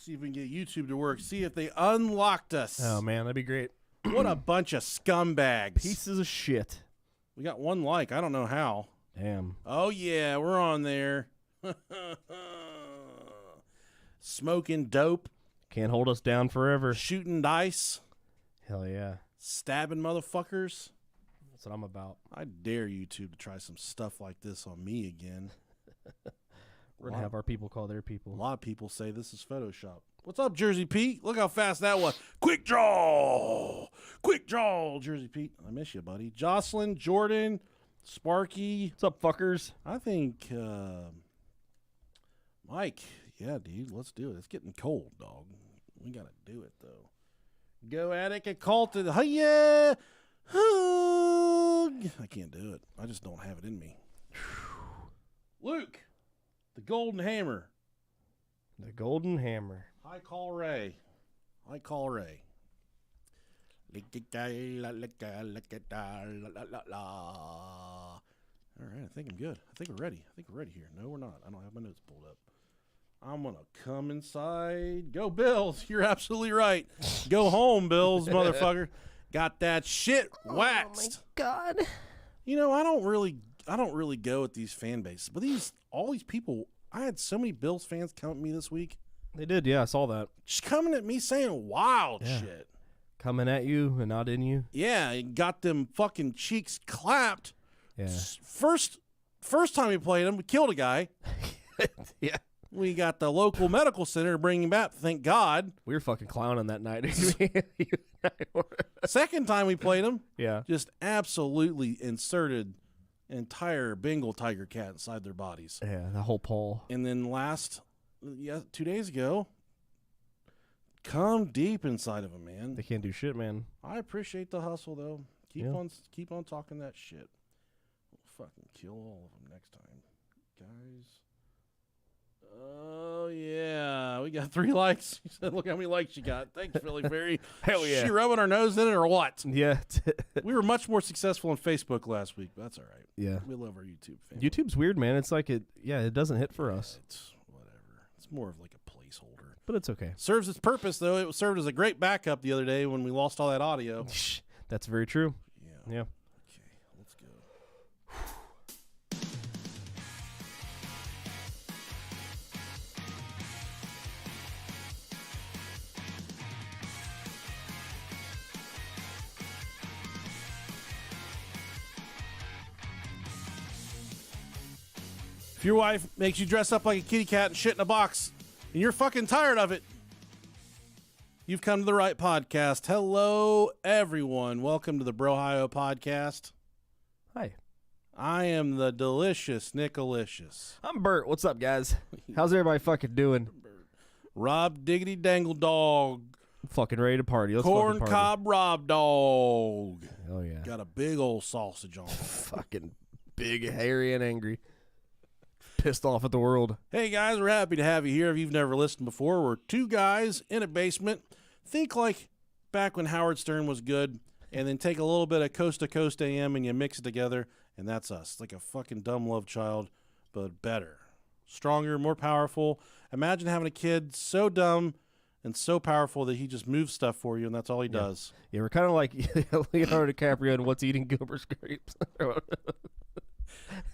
See if we can get YouTube to work. See if they unlocked us. Oh, man, that'd be great. What a bunch of scumbags. Pieces of shit. We got one like. I don't know how. Damn. Oh, yeah, we're on there. Smoking dope. Can't hold us down forever. Shooting dice. Hell yeah. Stabbing motherfuckers. That's what I'm about. I dare YouTube to try some stuff like this on me again. We're going to have our people call their people. A lot of people say this is Photoshop. What's up, Jersey Pete? Look how fast that was. Quick draw. Quick draw, Jersey Pete. I miss you, buddy. Jocelyn, Jordan, Sparky. What's up, fuckers? I think, Mike. Yeah, dude, let's do it. It's getting cold, dog. We got to do it, though. Go Attic Occulted. Hiya. Hug. I can't do it. I just don't have it in me. Luke. The Golden Hammer. The Golden Hammer. I call Ray. I call Ray. All right, I think I'm good. I think we're ready. Here. No, we're not. I don't have my notes pulled up. I'm going to come inside. Go Bills. You're absolutely right. Go home, Bills, motherfucker. Got that shit waxed. Oh, my God. You know, I don't really go at these fan bases, but all these people, I had so many Bills fans come at me this week. They did, yeah, I saw that. Just coming at me saying wild shit. Coming at you and not in you. Yeah, it got them fucking cheeks clapped. Yeah. First time we played him, we killed a guy. Yeah. We got the local medical center to bring him back, thank God. We were fucking clowning that night. Second time we played him, yeah, just absolutely inserted entire Bengal tiger cat inside their bodies. Yeah, the whole pole. And then 2 days ago, come deep inside of him, man. They can't do shit, man. I appreciate the hustle, though. Keep on talking that shit. We'll fucking kill all of them next time, guys. Oh, yeah. We got 3 likes. She said, look how many likes you got. Thanks, Philly Berry. Hell yeah. She rubbing her nose in it or what? Yeah. We were much more successful on Facebook last week, but that's all right. Yeah. We love our YouTube family. YouTube's weird, man. It's like it doesn't hit for us. It's whatever. It's more of like a placeholder. But it's okay. Serves its purpose, though. It served as a great backup the other day when we lost all that audio. That's very true. Yeah. Okay, let's go. If your wife makes you dress up like a kitty cat and shit in a box, and you're fucking tired of it, you've come to the right podcast. Hello, everyone. Welcome to the Brohio podcast. Hi. I am the delicious Nicolicious. I'm Bert. What's up, guys? How's everybody fucking doing? Rob Diggity Dangle Dog. Fucking ready to party. Let's Corn fucking party. Cob Rob Dog. Oh, yeah. Got a big old sausage on it. Fucking big, hairy, and angry. Pissed off at the world. Hey, guys, we're happy to have you here. If you've never listened before, we're 2 guys in a basement. Think like back when Howard Stern was good, and then take a little bit of Coast to Coast AM and you mix it together, and that's us. It's like a fucking dumb love child, but better. Stronger, more powerful. Imagine having a kid so dumb and so powerful that he just moves stuff for you, and that's all he does. Yeah, we're kind of like Leonardo DiCaprio and What's Eating Gilbert's Grapes.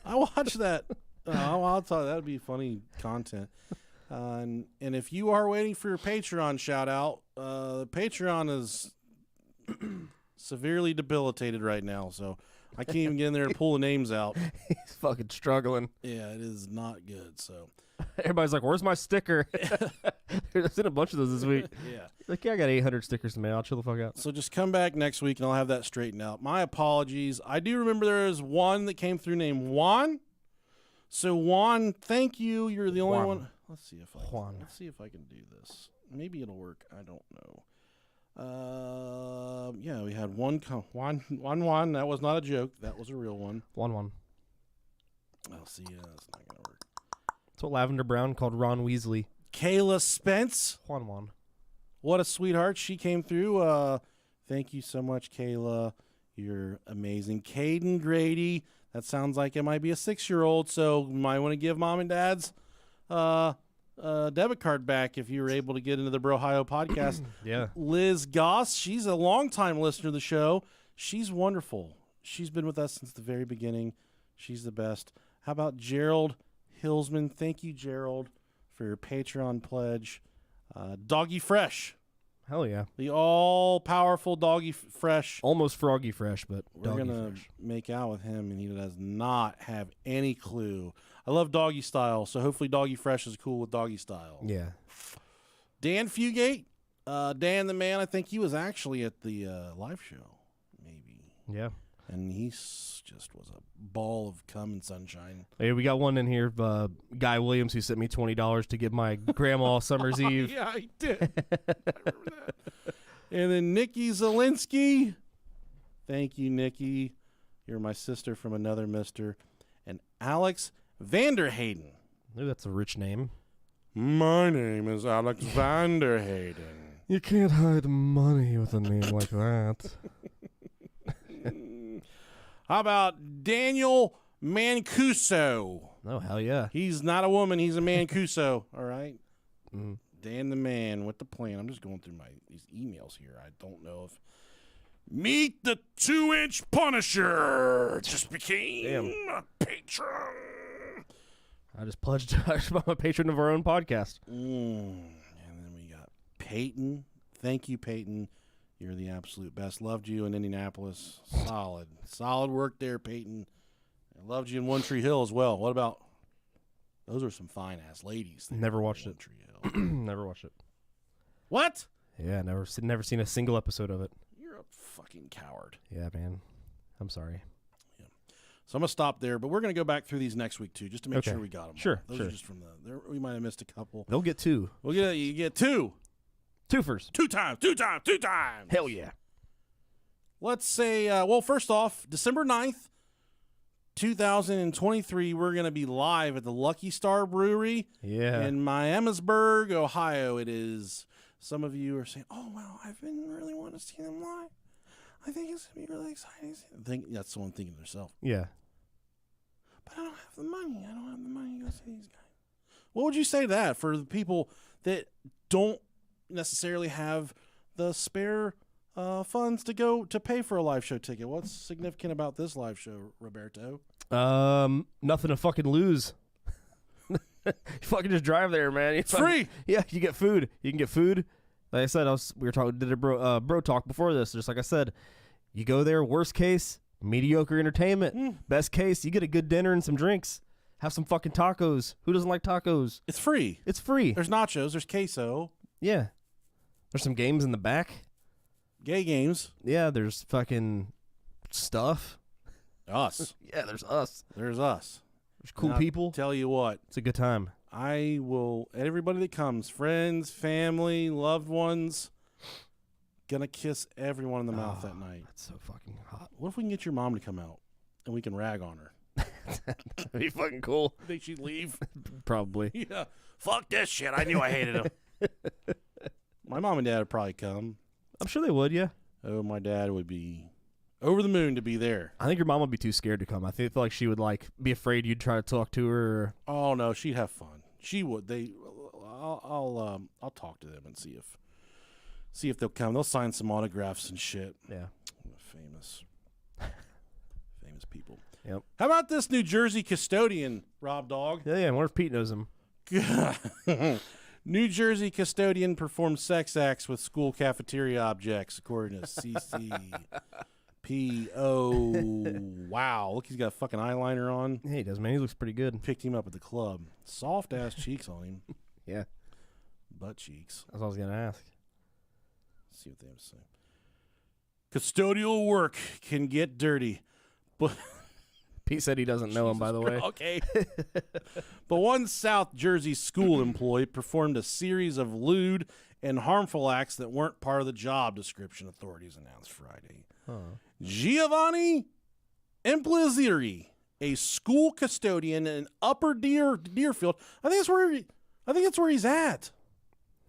I watched that. I'll tell you, that would be funny content. And if you are waiting for your Patreon shout out, Patreon is severely debilitated right now, so I can't even get in there and pull the names out. He's fucking struggling. Yeah, it is not good. So everybody's like, "Where's my sticker?" There's been a bunch of those this week. Yeah, like, yeah, I got 800 stickers to mail. I'll chill the fuck out. So just come back next week and I'll have that straightened out. My apologies. I do remember there is one that came through named Juan. So Juan, thank you. You're the only one. Let's see if I can do this. Maybe it'll work. I don't know. Yeah, we had one. That was not a joke. That was a real one. Juan. I'll see. That's not gonna work. That's what Lavender Brown called Ron Weasley. Kayla Spence. Juan. What a sweetheart. She came through. Thank you so much, Kayla. You're amazing. Caden Grady. That sounds like it might be a 6-year-old, so you might want to give mom and dad's debit card back if you were able to get into the Brohio podcast. Yeah. Liz Goss, she's a longtime listener of the show. She's wonderful. She's been with us since the very beginning. She's the best. How about Gerald Hillsman? Thank you, Gerald, for your Patreon pledge. Doggy Fresh. Hell yeah. The all-powerful Doggy Fresh. Almost Froggy Fresh, but We're Doggy going to Fresh. make out with him, and he does not have any clue. I love Doggy Style, so hopefully Doggy Fresh is cool with Doggy Style. Yeah. Dan Fugate. Dan the man, I think he was actually at the live show, maybe. Yeah. And he just was a ball of cum and sunshine. Hey, we got one in here. Guy Williams, who sent me $20 to give my grandma Summer's Eve. Yeah, I did. I remember that. And then Nikki Zielinski. Thank you, Nikki. You're my sister from another mister. And Alex Vanderhayden. Ooh, that's a rich name. My name is Alex Vanderhayden. You can't hide money with a name like that. How about Daniel Mancuso? Oh, hell yeah. He's not a woman. He's a Mancuso. All right. Mm. Dan the man with the plan. I'm just going through these emails here. I don't know if Meet the 2-inch Punisher just became a patron. I just pledged I'm a patron of our own podcast. And then we got Peyton. Thank you, Peyton. You're the absolute best. Loved you in Indianapolis. Solid work there, Peyton. I loved you in One Tree Hill as well. What about those are some fine ass ladies. Never watched it. Tree Hill. Never watched it. What? Yeah, never seen a single episode of it. You're a fucking coward. Yeah, man. I'm sorry. Yeah. So I'm gonna stop there, but we're gonna go back through these next week too, just to make Okay. sure we got them. Sure, Those sure. are just from we might have missed a couple. They'll get two. You get two. Twofers. Two times. Hell yeah. Let's say, first off, December 9th, 2023, we're going to be live at the Lucky Star Brewery Yeah. in Miamisburg, Ohio. It is. Some of you are saying, oh, wow, I've been really wanting to see them live. I think it's going to be really exciting. That's someone thinking to themselves. Yeah. But I don't have the money. To go see these guys. What would you say to that for the people that don't necessarily have the spare funds to go to pay for a live show ticket? What's significant about this live show, Roberto? Nothing to fucking lose. You fucking just drive there, man. It's free. Yeah, you get food. You can get food. Like I said, we did a bro talk before this. Just like I said, you go there. Worst case, mediocre entertainment. Best case, you get a good dinner and some drinks. Have some fucking tacos. Who doesn't like tacos? It's free. It's free. There's nachos. There's queso. Yeah. There's some games in the back. Gay games. Yeah, there's fucking stuff. Us. Yeah, there's us. There's us. There's cool And I'll people. Tell you what. It's a good time. I will, everybody that comes, friends, family, loved ones, gonna kiss everyone in the mouth that night. That's so fucking hot. What if we can get your mom to come out and we can rag on her? That'd be fucking cool. Think she'd leave? Probably. Yeah. Fuck this shit. I knew I hated him. My mom and dad would probably come. I'm sure they would, yeah. Oh, my dad would be over the moon to be there. I think your mom would be too scared to come. I feel like she would be afraid you'd try to talk to her. Oh no, she'd have fun. She would. I'll talk to them and see if they'll come. They'll sign some autographs and shit. Yeah. Famous people. Yep. How about this New Jersey custodian, Rob Dog? Yeah, I wonder if Pete knows him. New Jersey custodian performed sex acts with school cafeteria objects, according to CCPO. Wow. Look, he's got fucking eyeliner on. Yeah, he does, man. He looks pretty good. Picked him up at the club. Soft-ass cheeks on him. Yeah. Butt cheeks. That's what I was going to ask. Let's see what they have to say. Custodial work can get dirty, but... Pete said he doesn't know him, by the way. Okay. But one South Jersey school employee performed a series of lewd and harmful acts that weren't part of the job description, authorities announced Friday. Huh. Giovanni Emplaziri, a school custodian in Upper Deerfield. I think that's where he's at.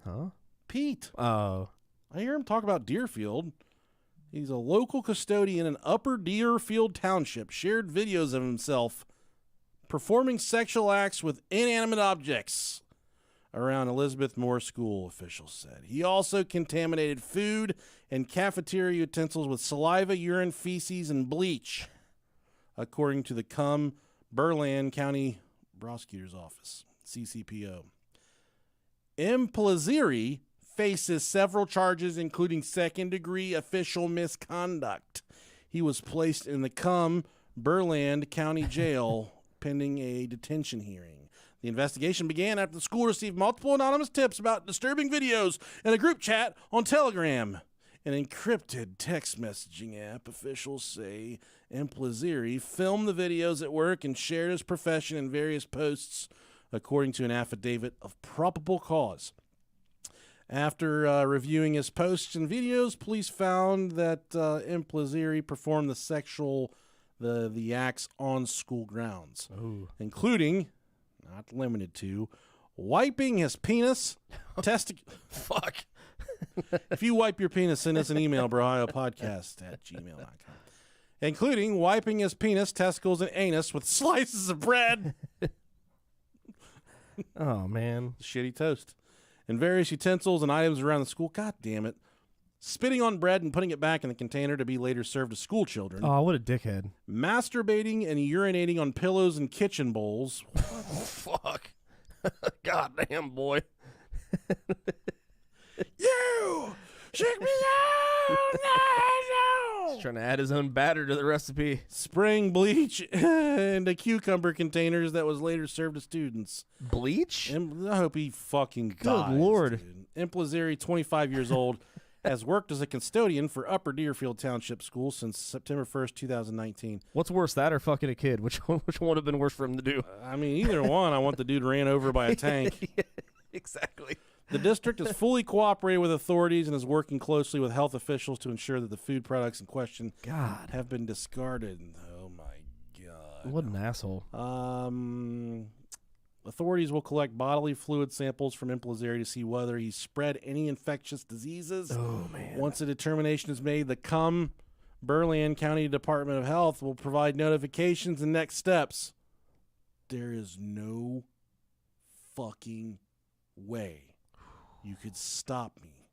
Huh? Pete. Oh. I hear him talk about Deerfield. He's a local custodian in Upper Deerfield Township. Shared videos of himself performing sexual acts with inanimate objects around Elizabeth Moore School, officials said. He also contaminated food and cafeteria utensils with saliva, urine, feces, and bleach, according to the Cumberland County Prosecutor's Office, CCPO. Implaziri faces several charges, including second-degree official misconduct. He was placed in the Cumberland County Jail pending a detention hearing. The investigation began after the school received multiple anonymous tips about disturbing videos in a group chat on Telegram. An encrypted text messaging app, officials say Implaziri filmed the videos at work and shared his profession in various posts, according to an affidavit of probable cause. After reviewing his posts and videos, police found that Implaziri performed the acts on school grounds, including, not limited to, wiping his penis, Fuck. If you wipe your penis, send us an email, brohiopodcast@gmail.com. Including wiping his penis, testicles, and anus with slices of bread. Oh, man. Shitty toast. And various utensils and items around the school. God damn it. Spitting on bread and putting it back in the container to be later served to school children. Oh, what a dickhead. Masturbating and urinating on pillows and kitchen bowls. Fuck. Goddamn, boy. You! Shake me out! No! He's trying to add his own batter to the recipe. Spraying bleach into cucumber containers that was later served to students. Bleach? I hope he fucking dies. Good Lord. Implaziri, 25 years old, has worked as a custodian for Upper Deerfield Township School since September 1st, 2019. What's worse, that or fucking a kid? Which one would have been worse for him to do? I mean, either one. I want the dude ran over by a tank. Yeah, exactly. The district has fully cooperated with authorities and is working closely with health officials to ensure that the food products in question have been discarded. Oh, my God. What an asshole. Authorities will collect bodily fluid samples from Implaziri to see whether he spread any infectious diseases. Oh, man. Once a determination is made, the Cumberland County Department of Health will provide notifications and next steps. There is no fucking way you could stop me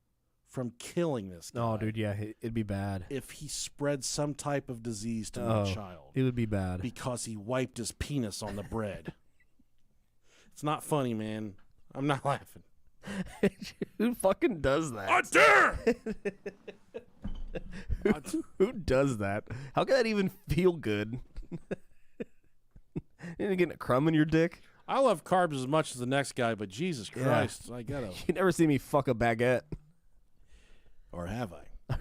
from killing this guy. Oh, dude, yeah, it'd be bad. If he spread some type of disease to my child. It would be bad. Because he wiped his penis on the bread. It's not funny, man. I'm not laughing. Who fucking does that? I dare! Who does that? How can that even feel good? You getting a crumb in your dick? I love carbs as much as the next guy, but Jesus Christ, I gotta. You never see me fuck a baguette. Or have I?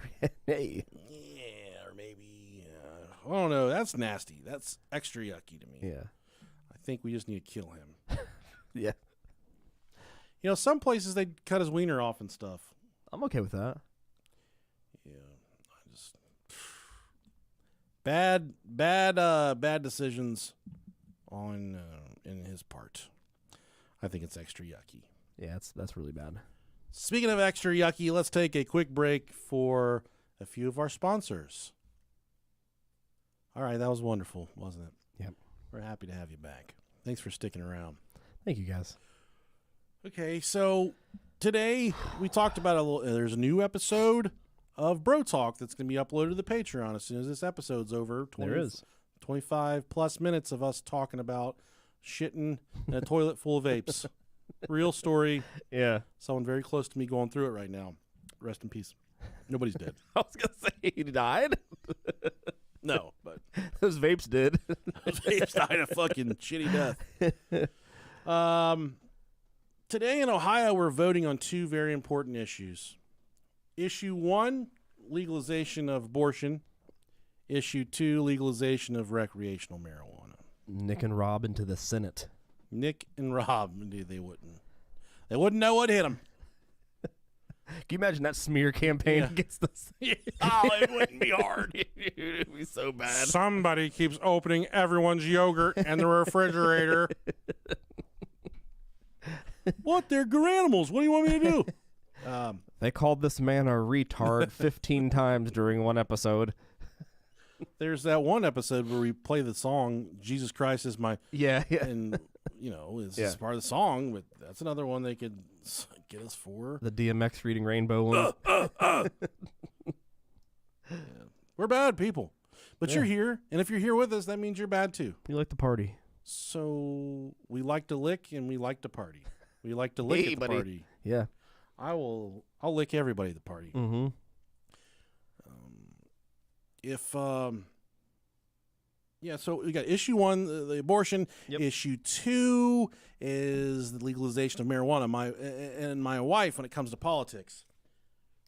Hey. Yeah, or maybe. I don't know. That's nasty. That's extra yucky to me. Yeah. I think we just need to kill him. Yeah. You know, some places they cut his wiener off and stuff. I'm okay with that. Yeah, I just bad decisions on in his part. I think it's extra yucky. Yeah, that's really bad. Speaking of extra yucky, let's take a quick break for a few of our sponsors. All right, that was wonderful, wasn't it? Yep. We're happy to have you back. Thanks for sticking around. Thank you, guys. Okay, so today we talked about there's a new episode of Bro Talk that's going to be uploaded to the Patreon as soon as this episode's over. There is 25 plus minutes of us talking about shitting in a toilet full of apes. Real story. Yeah. Someone very close to me going through it right now. Rest in peace. Nobody's dead. I was going to say he died. No, but those vapes did. Those vapes died a fucking shitty death. Today in Ohio, we're voting on two very important issues. Issue 1, legalization of abortion. Issue 2, legalization of recreational marijuana. Nick and Rob into the Senate. Nick and Rob, they wouldn't. They wouldn't know what hit them. Can you imagine that smear campaign against us? Oh, it wouldn't be hard. It would be so bad. Somebody keeps opening everyone's yogurt in the refrigerator. What? They're good animals. What do you want me to do? They called this man a retard 15 times during one episode. There's that one episode where we play the song "Jesus Christ is my," Yeah. and it's part of the song, but that's another one they could get us for. The DMX reading Rainbow one. Yeah. We're bad people, but Yeah. you're here, and if you're here with us, that means you're bad too. You like the party. So we like to lick and we like to party. We like to lick Hey, at the buddy. party. Yeah. I'll lick everybody at the party. Mm-hmm. So we got issue 1, the abortion. Yep. Issue 2 is the legalization of marijuana. My wife, when it comes to politics,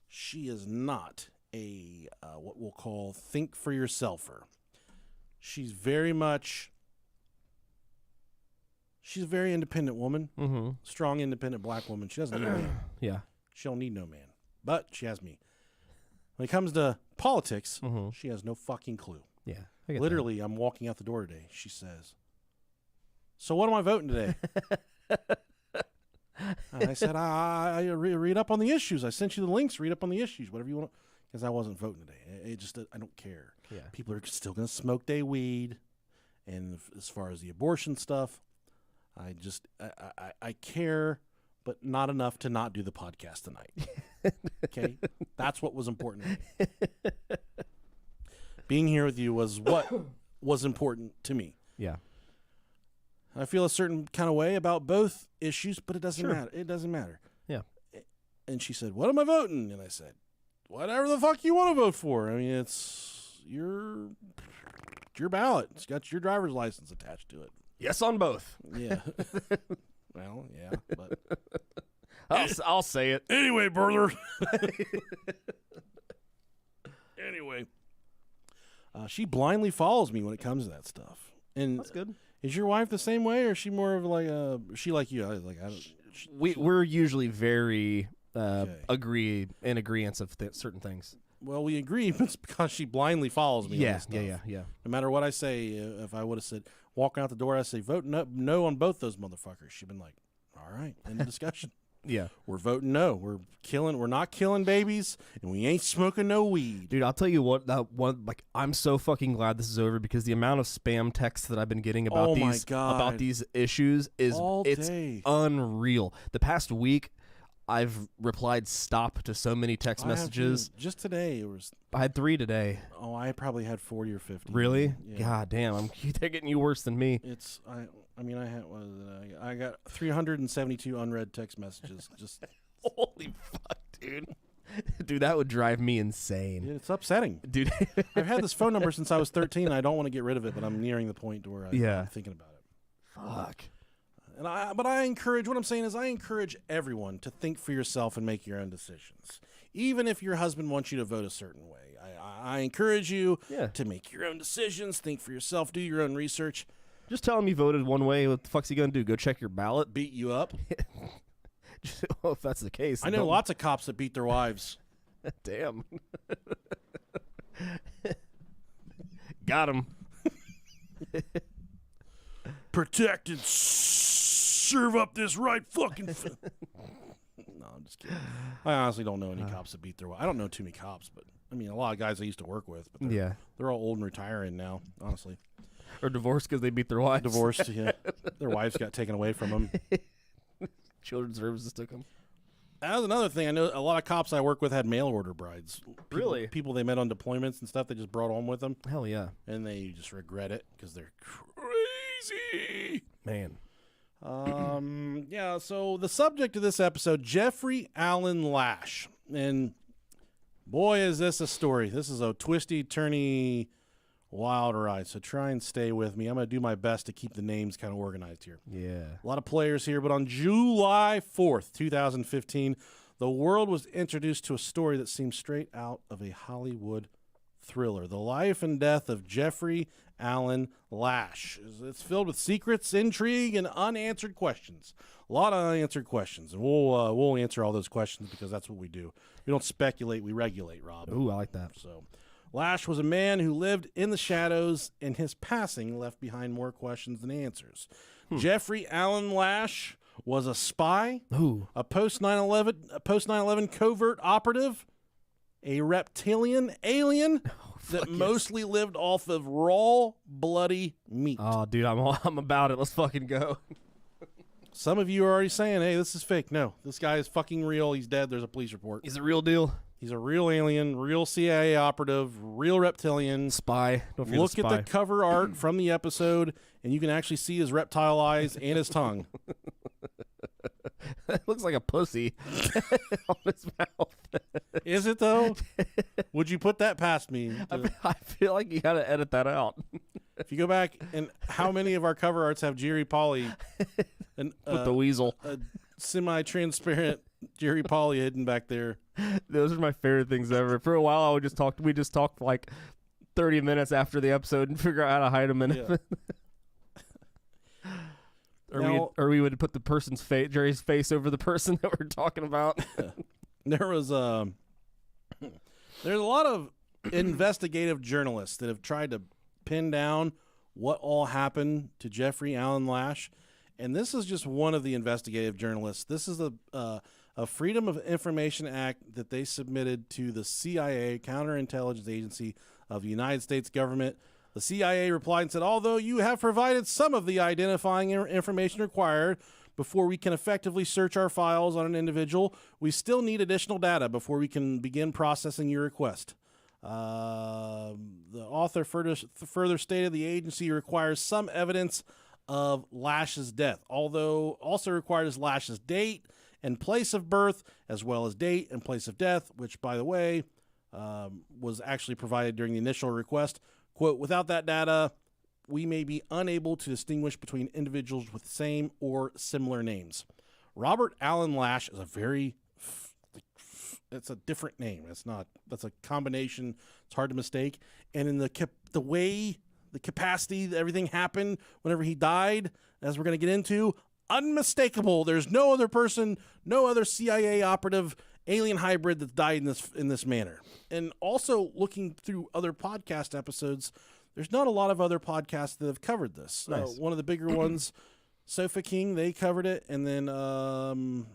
she is not a what we'll call think for yourselfer. She's a very independent woman, Mm-hmm. strong, independent black woman. She doesn't need a man. Yeah. She don't need no man, but she has me. When it comes to politics, Mm-hmm. she has no fucking clue. Yeah. I get Literally, I'm walking out the door today. She says, "So what am I voting today?" And I said, "I read up on the issues. I sent you the links. Read up on the issues, whatever you want." Because I wasn't voting today. I don't care. Yeah. People are still going to smoke their weed, and as far as the abortion stuff, I care, but not enough to not do the podcast tonight. Okay, that's what was important to me. Being here with you was what was important to me. Yeah. I feel a certain kind of way about both issues, but it doesn't Sure. matter. It doesn't matter. Yeah. And she said, "What am I voting?" And I said, "Whatever the fuck you want to vote for. I mean, it's your ballot. It's got your driver's license attached to it." Yes on both. Yeah. Well, yeah, but I'll say it. anyway, brother. Anyway, she blindly follows me when it comes to that stuff. And That's good. is your wife the same way, or is she more of like she like you? I don't. We're usually very Okay. in agreeance of certain things. Well, we agree, but it's because she blindly follows me. on Yeah. this stuff. Yeah. No matter what I say, if I would have said walking out the door, I say vote no on both those motherfuckers. She'd been like, "All right," end of discussion. Yeah. We're voting no. We're not killing babies, and we ain't smoking no weed. Dude, I'll tell you what. I'm so fucking glad this is over because the amount of spam texts that I've been getting about Oh my these God. issues is All it's day. unreal. The past week, I've replied stop to so many text I have messages. to- just today, it was. I had 3 today. Oh, I probably had 40 or 50. Really? Yeah. God damn, they're getting you worse than me. It's I got 372 unread text messages. Just Holy fuck, dude. Dude, that would drive me insane. it's upsetting. Dude. I've had this phone number since I was 13. I don't want to get rid of it, but I'm nearing the point to where I'm thinking about it. Fuck. But I encourage. What I'm saying is, I encourage everyone to think for yourself and make your own decisions, even if your husband wants you to vote a certain way. I encourage you to make your own decisions, think for yourself, do your own research. Just tell him you voted one way. What the fuck's he gonna do? Go check your ballot? Beat you up. Well, if that's the case, I know don't- lots of cops that beat their wives. Damn. Got him. Protect and serve up this right fucking. No, I'm just kidding. I honestly don't know any cops that beat their wives. I don't know too many cops, but I mean a lot of guys I used to work with. But they're all old and retiring now. Honestly, Or divorced because they beat their wives. divorced. Yeah, their wives got taken away from them. Children's Services took them. That was another thing. I know a lot of cops I work with had mail order brides. Really? People they met on deployments and stuff. They just brought home with them, Hell yeah, and they just regret it because they're crazy. man. Yeah, so the subject of this episode, Jeffrey Lash. And boy, is this a story. This is a twisty, turny, wild ride. So try and stay with me. I'm going to do my best to keep the names kind of organized here. Yeah. A lot of players here, but on July 4th, 2015, the world was introduced to a story that seemed straight out of a Hollywood thriller. The life and death of Jeffrey Lash. It's filled with secrets, intrigue, and unanswered questions. A lot of unanswered questions, and we'll answer all those questions because that's what we do. We don't speculate, we regulate, Rob. Ooh, I like that. So, Lash was a man who lived in the shadows, and his passing left behind more questions than answers. Jeffrey Lash was a spy, Ooh. a post 9/11 covert operative, a reptilian alien, that mostly lived off of raw, bloody meat. Oh, dude, I'm about it. Let's fucking go. Some of you are already saying, hey, this is fake. No, this guy is fucking real. He's dead. There's a police report. He's a real deal. He's a real alien, real CIA operative, real reptilian. Spy. Don't forget Look at the cover art from the episode, and you can actually see his reptile eyes and his tongue. It looks like a pussy on his mouth. Is it, though? Would you put that past me? I feel like you got to edit that out. If you go back, and how many of our cover arts have Jerry Polly and With the weasel. a semi-transparent Jerry Polly hidden back there? Those are my favorite things ever. For a while, we just talked for like 30 minutes after the episode and figure out how to hide them in it. Or we would put the person's face, Jerry's face, over the person that we're talking about. There's a lot of investigative journalists that have tried to pin down what all happened to Jeffrey Alan Lash, and this is just one of the investigative journalists. This is a Freedom of Information Act that they submitted to the CIA, Counterintelligence Agency of the United States government. The CIA replied and said, although you have provided some of the identifying information required before we can effectively search our files on an individual, we still need additional data before we can begin processing your request. The author further stated the agency requires some evidence of Lash's death, although also requires Lash's date and place of birth, as well as date and place of death, which, by the way, was actually provided during the initial request. Quote, without that data, we may be unable to distinguish between individuals with same or similar names. Robert Alan Lash is it's a different name. That's a combination. It's hard to mistake. And in the way, the capacity that everything happened whenever he died, as we're going to get into, unmistakable. There's no other person, no other CIA operative, alien hybrid that's died in this manner. And also looking through other podcast episodes, there's not a lot of other podcasts that have covered this. Nice. One of the bigger ones, Sofa King, they covered it, and then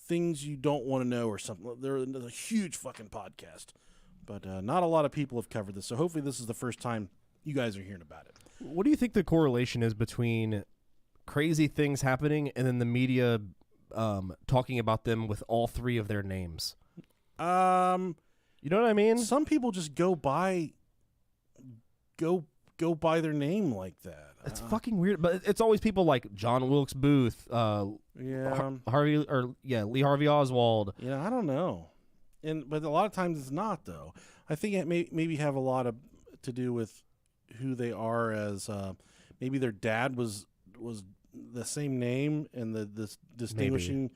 Things You Don't Want to Know or something. They're a huge fucking podcast, but not a lot of people have covered this. So hopefully this is the first time you guys are hearing about it. What do you think the correlation is between crazy things happening and then the media talking about them with all three of their names? You know what I mean? Some people just go by their name like that. It's fucking weird, but it's always people like John Wilkes Booth, Lee Harvey Oswald. Yeah, I don't know, but a lot of times it's not though. I think it maybe have a lot to do with who they are as maybe their dad was the same name and the distinguishing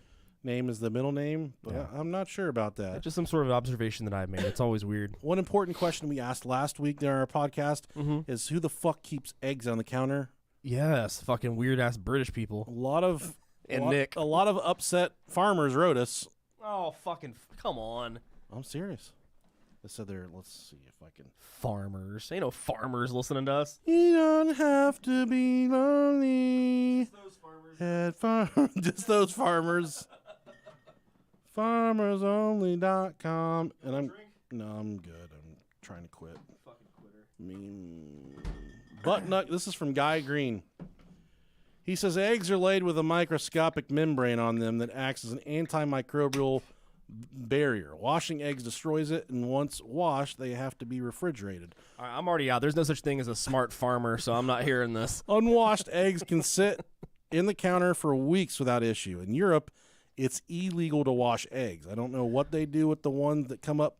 name is the middle name, but yeah. I'm not sure about that. It's just some sort of observation that I've made. It's always weird. One important question we asked last week during our podcast is who the fuck keeps eggs on the counter? Yes, fucking weird ass British people. A lot of upset farmers wrote us. Oh, fucking come on. I'm serious. They said let's see if I can. Farmers. Ain't no farmers listening to us. You don't have to be lonely. Just those farmers. Just those farmers. FarmersOnly.com. And I'm good. I'm trying to quit. Fucking quitter. Buttnut. This is from Guy Green. He says eggs are laid with a microscopic membrane on them that acts as an antimicrobial barrier. Washing eggs destroys it, and once washed, they have to be refrigerated. All right, I'm already out. There's no such thing as a smart farmer, so I'm not hearing this. Unwashed eggs can sit in the counter for weeks without issue. In Europe, it's illegal to wash eggs. I don't know what they do with the ones that come out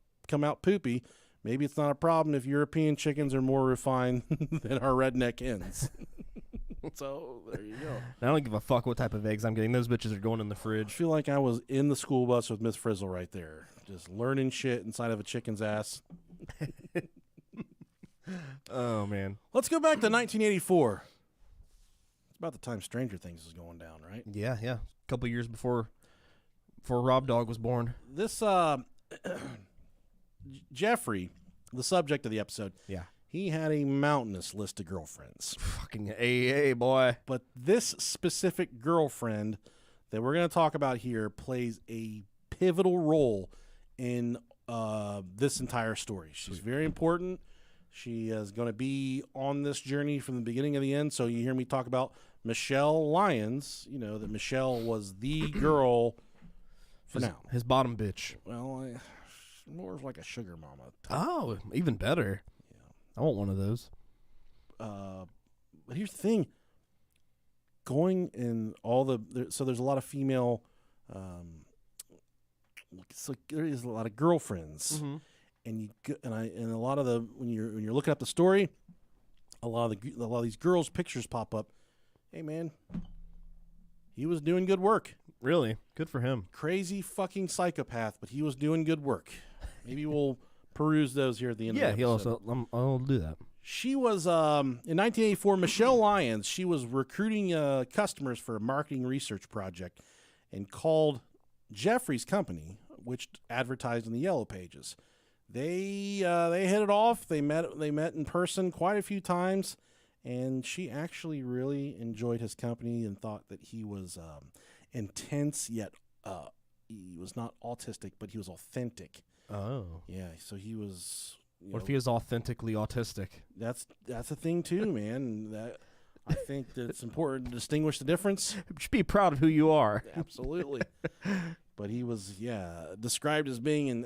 poopy. Maybe it's not a problem if European chickens are more refined than our redneck hens. So there you go. I don't give a fuck what type of eggs I'm getting. Those bitches are going in the I fridge. feel like I was in the school bus with Miss Frizzle right there, just learning shit inside of a chicken's ass. Oh, man. Let's go back to 1984. It's about the time Stranger Things is going down, right? Yeah. A couple years before Rob Dog was born. This Jeffrey, the subject of the episode, yeah, he had a mountainous list of girlfriends. Fucking AA, boy. But this specific girlfriend that we're going to talk about here plays a pivotal role in this entire story. She's very important. She is going to be on this journey from the beginning of the end. So you hear me talk about Michelle Lyons, you know, that Michelle was the girl for now. His bottom bitch. Well, more of like a sugar mama type. Oh, even better. Yeah. I want one of those. But here's the thing. Going in all so there's a lot of female, so there is a lot of girlfriends. Mm-hmm. And a lot of when you're looking up the story, a lot of these girls' pictures pop up. Hey man, he was doing good work. Really? Good for him. Crazy fucking psychopath, but he was doing good work. Maybe we'll peruse those here at the end. Yeah, of the episode. I'll do that. She was in 1984. Michelle Lyons. She was recruiting customers for a marketing research project, and called Jeffrey's company, which advertised in the Yellow Pages. They hit it off. They met in person quite a few times, and she actually really enjoyed his company and thought that he was intense, yet he was not autistic, but he was authentic. Oh, yeah. So he was. What if he is authentically autistic? That's a thing too, man. That I think that it's important to distinguish the difference. You should be proud of who you are. Absolutely. But he was, described as being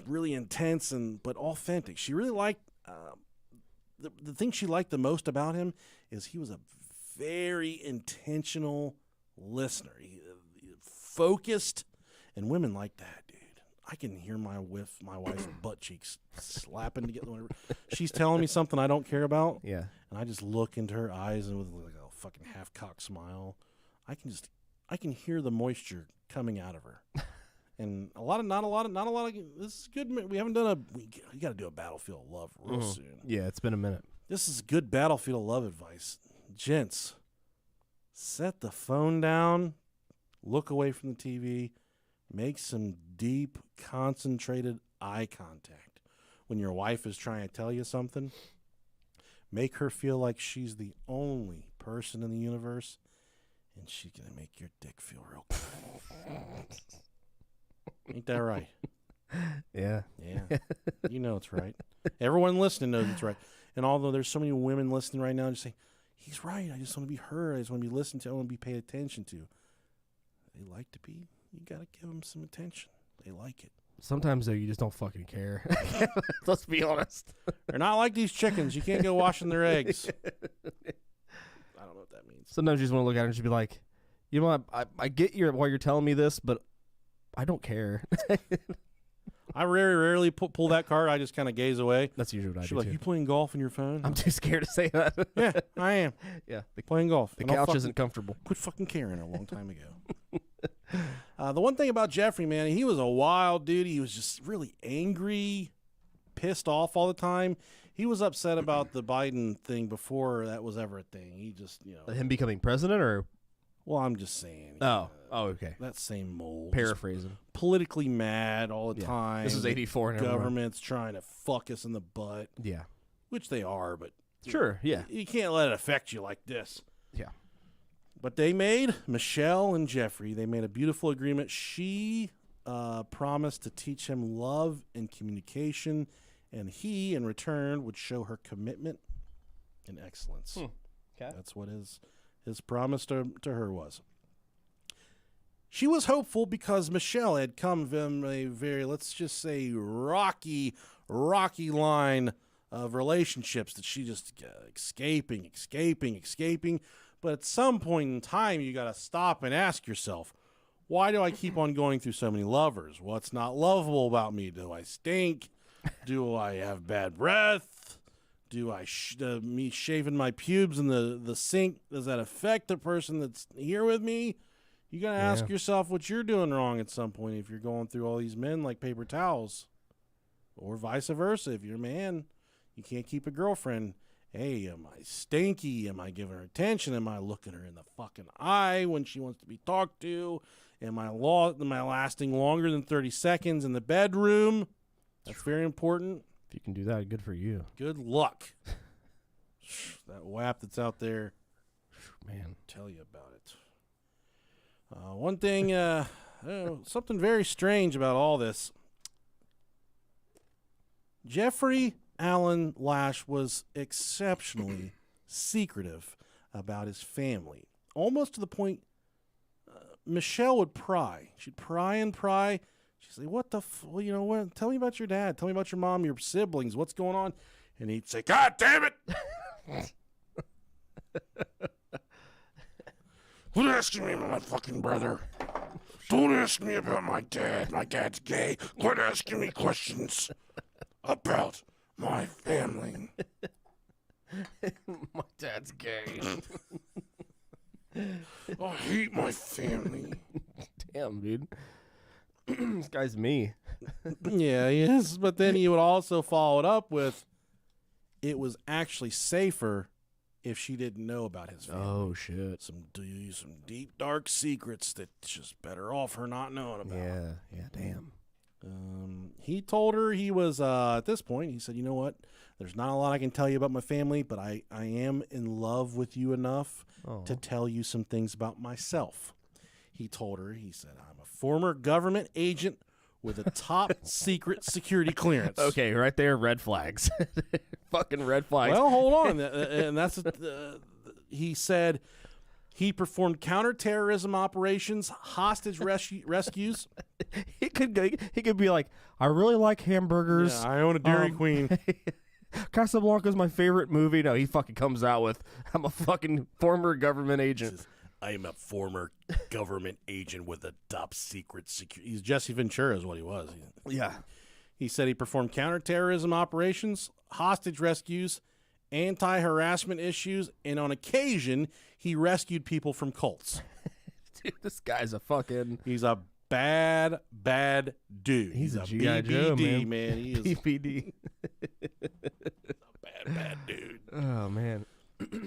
really intense but authentic. She really liked the thing she liked the most about him is he was a very intentional listener. He focused, and women like that, dude. I can hear my wife's butt cheeks slapping together whenever she's telling me something I don't care about. Yeah. And I just look into her eyes and with like a fucking half-cocked smile, I can hear the moisture coming out of her. And not a lot of this is good. We haven't done we got to do a Battlefield of Love real soon. Yeah, it's been a minute. This is good Battlefield of Love advice. Gents, set the phone down, look away from the TV, make some deep, concentrated eye contact. When your wife is trying to tell you something, make her feel like she's the only person in the universe, and she's going to make your dick feel real good. Ain't that right? Yeah. Yeah. You know it's right. Everyone listening knows it's right. And although there's so many women listening right now just saying, he's right, I just want to be heard, I just want to be listened to, I want to be paid attention to. They like to be. You got to give them some attention. They like it. Sometimes, though, you just don't fucking care. Let's be honest. They're not like these chickens. You can't go washing their eggs. I don't know what that means. Sometimes you just want to look at it and just be like, you know what, I get why you're telling me this, but I don't care. I rarely pull that card. I just kind of gaze away. That's usually what I She's do, like, too. you playing golf on your phone? I'm too scared to say that. Yeah, I am. Yeah. Playing golf. The couch isn't comfortable. Quit fucking caring a long time ago. The one thing about Jeffrey, man, he was a wild dude. He was just really angry, pissed off all the time. He was upset about the Biden thing before that was ever a thing. He just, Him becoming president, or? Well, I'm just saying. Okay. That same mold. Paraphrasing. Politically mad all the time. This is 84 and government's trying to fuck us in the butt. Yeah. Which they are, but sure, yeah. You can't let it affect you like this. Yeah. But they made, Michelle and Jeffrey, they made a beautiful agreement. She promised to teach him love and communication, and he, in return, would show her commitment and excellence. Okay. That's what his promise to her was. She was hopeful because Michelle had come from a very, let's just say, rocky line of relationships that she just escaping. But at some point in time, you got to stop and ask yourself, why do I keep on going through so many lovers? What's not lovable about me? Do I stink? Do I have bad breath? Do I me shaving my pubes in the sink, does that affect the person that's here with me? You got to ask yourself what you're doing wrong at some point if you're going through all these men like paper towels. Or vice versa. If you're a man, you can't keep a girlfriend. Hey, am I stinky? Am I giving her attention? Am I looking her in the fucking eye when she wants to be talked to? Am I lasting longer than 30 seconds in the bedroom? That's very important. If you can do that, good for you. Good luck. That WAP that's out there, man, tell you about it. One thing, something very strange about all this. Jeffrey Alan Lash was exceptionally secretive about his family, almost to the point Michelle would pry. She'd pry and pry. She'd say, what the well, you know what? Tell me about your dad. Tell me about your mom, your siblings. What's going on? And he'd say, God damn it! Quit asking me about my fucking brother. Don't ask me about my dad. My dad's gay. Quit asking me questions about my family. My dad's gay. I hate my family. Damn, dude. This guy's me. Yeah, he is. But then he would also follow it up with, it was actually safer if she didn't know about his family. Oh, shit. Some deep, dark secrets that just better off her not knowing about. Yeah, damn. He told her he was, at this point, he said, you know what? There's not a lot I can tell you about my family, but I am in love with you enough to tell you some things about myself. He told her, he said, I'm a former government agent with a top secret security clearance. Okay, right there, red flags. Fucking red flags. Well, hold on. And that's, he said he performed counterterrorism operations, hostage rescues. He could be like, I really like hamburgers. Yeah, I own a Dairy Queen. Casablanca's my favorite movie. No, he fucking comes out with, I'm a fucking former government agent. I am a former government agent with a top secret security. He's Jesse Ventura is what he was. Yeah. He said he performed counterterrorism operations, hostage rescues, anti-harassment issues, and on occasion, he rescued people from cults. Dude, this guy's a fucking... He's a bad dude. He's a BBD, Joe, man. He is BBD. a bad dude. Oh, man.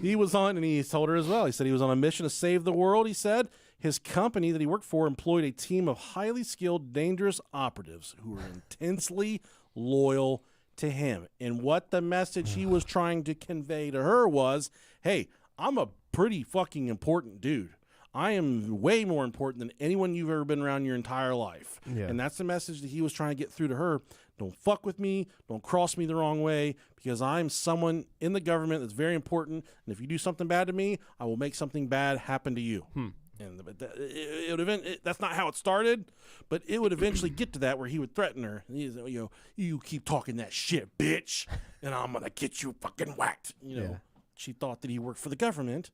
He was on, and he told her as well, he said he was on a mission to save the world, he said. His company that he worked for employed a team of highly skilled, dangerous operatives who were intensely loyal to him. And what the message he was trying to convey to her was, hey, I'm a pretty fucking important dude. I am way more important than anyone you've ever been around your entire life. Yeah. And that's the message that he was trying to get through to her. Don't fuck with me. Don't cross me the wrong way, because I'm someone in the government that's very important. And if you do something bad to me, I will make something bad happen to you. And that's not how it started, but it would eventually get to that where he would threaten her. He's, you keep talking that shit, bitch, and I'm going to get you fucking whacked. She thought that he worked for the government,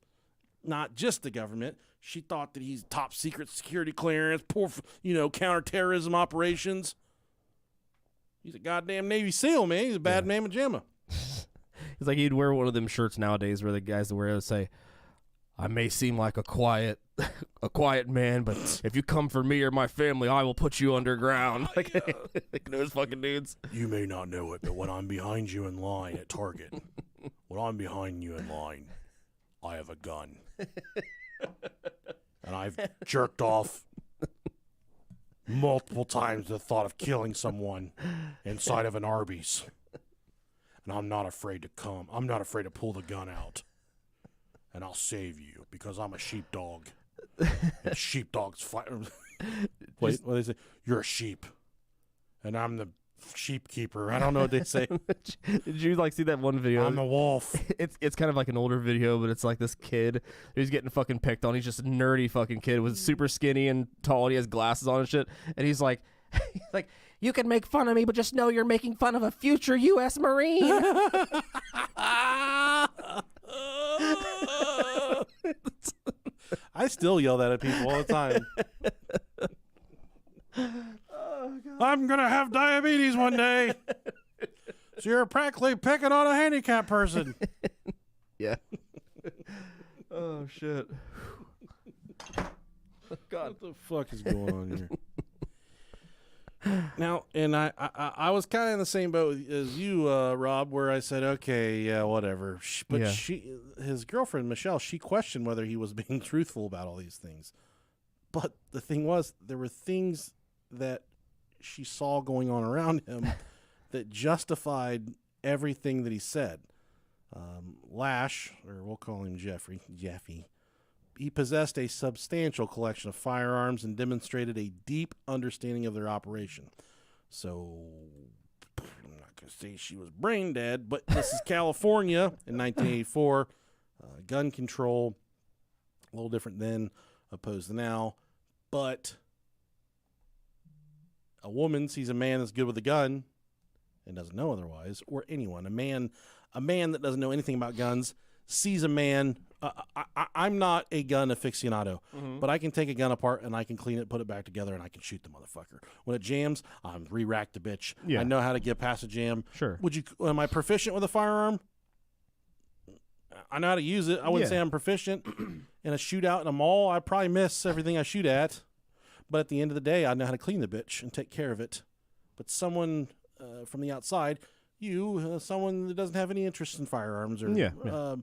not just the government. She thought that he's top secret security clearance, counterterrorism operations. He's a goddamn Navy SEAL, man. He's a bad mamma jamma. It's like he'd wear one of them shirts nowadays where the guys that wear it say, I may seem like a quiet man, but if you come for me or my family, I will put you underground. Like those fucking dudes. You may not know it, but when I'm behind you in line at Target, when I'm behind you in line, I have a gun. And I've jerked off multiple times the thought of killing someone inside of an Arby's. And I'm not afraid to come. I'm not afraid to pull the gun out. And I'll save you because I'm a sheepdog. And sheepdogs fight. Wait, what do they say? You're a sheep. And I'm the sheep keeper. I don't know what they say. Did you see that one video? I'm a wolf. It's kind of like an older video, but it's like this kid who's getting fucking picked on. He's just a nerdy fucking kid with super skinny and tall. And he has glasses on and shit. And he's like, you can make fun of me, but just know you're making fun of a future U.S. Marine. I still yell that at people all the time. I'm going to have diabetes one day. So you're practically picking on a handicapped person. Yeah. Oh, shit. God. What the fuck is going on here? Now, and I was kind of in the same boat as you, Rob, where I said, okay, yeah, whatever. But his girlfriend, Michelle, she questioned whether he was being truthful about all these things. But the thing was, there were things that she saw going on around him that justified everything that he said. Lash, or we'll call him Jeffy, he possessed a substantial collection of firearms and demonstrated a deep understanding of their operation. So, I'm not going to to say she was brain dead, but this is California in 1984. Gun control, a little different then, opposed to now. But a woman sees a man that's good with a gun and doesn't know otherwise, or anyone, a man that doesn't know anything about guns sees a man. I'm not a gun aficionado, but I can take a gun apart and I can clean it, put it back together, and I can shoot the motherfucker. When it jams, I'm re-rack the bitch. Yeah. I know how to get past a jam. Sure. Am I proficient with a firearm? I know how to use it. I wouldn't say I'm proficient. In a shootout in a mall, I probably miss everything I shoot at. But at the end of the day, I know how to clean the bitch and take care of it. But someone from the outside, someone that doesn't have any interest in firearms or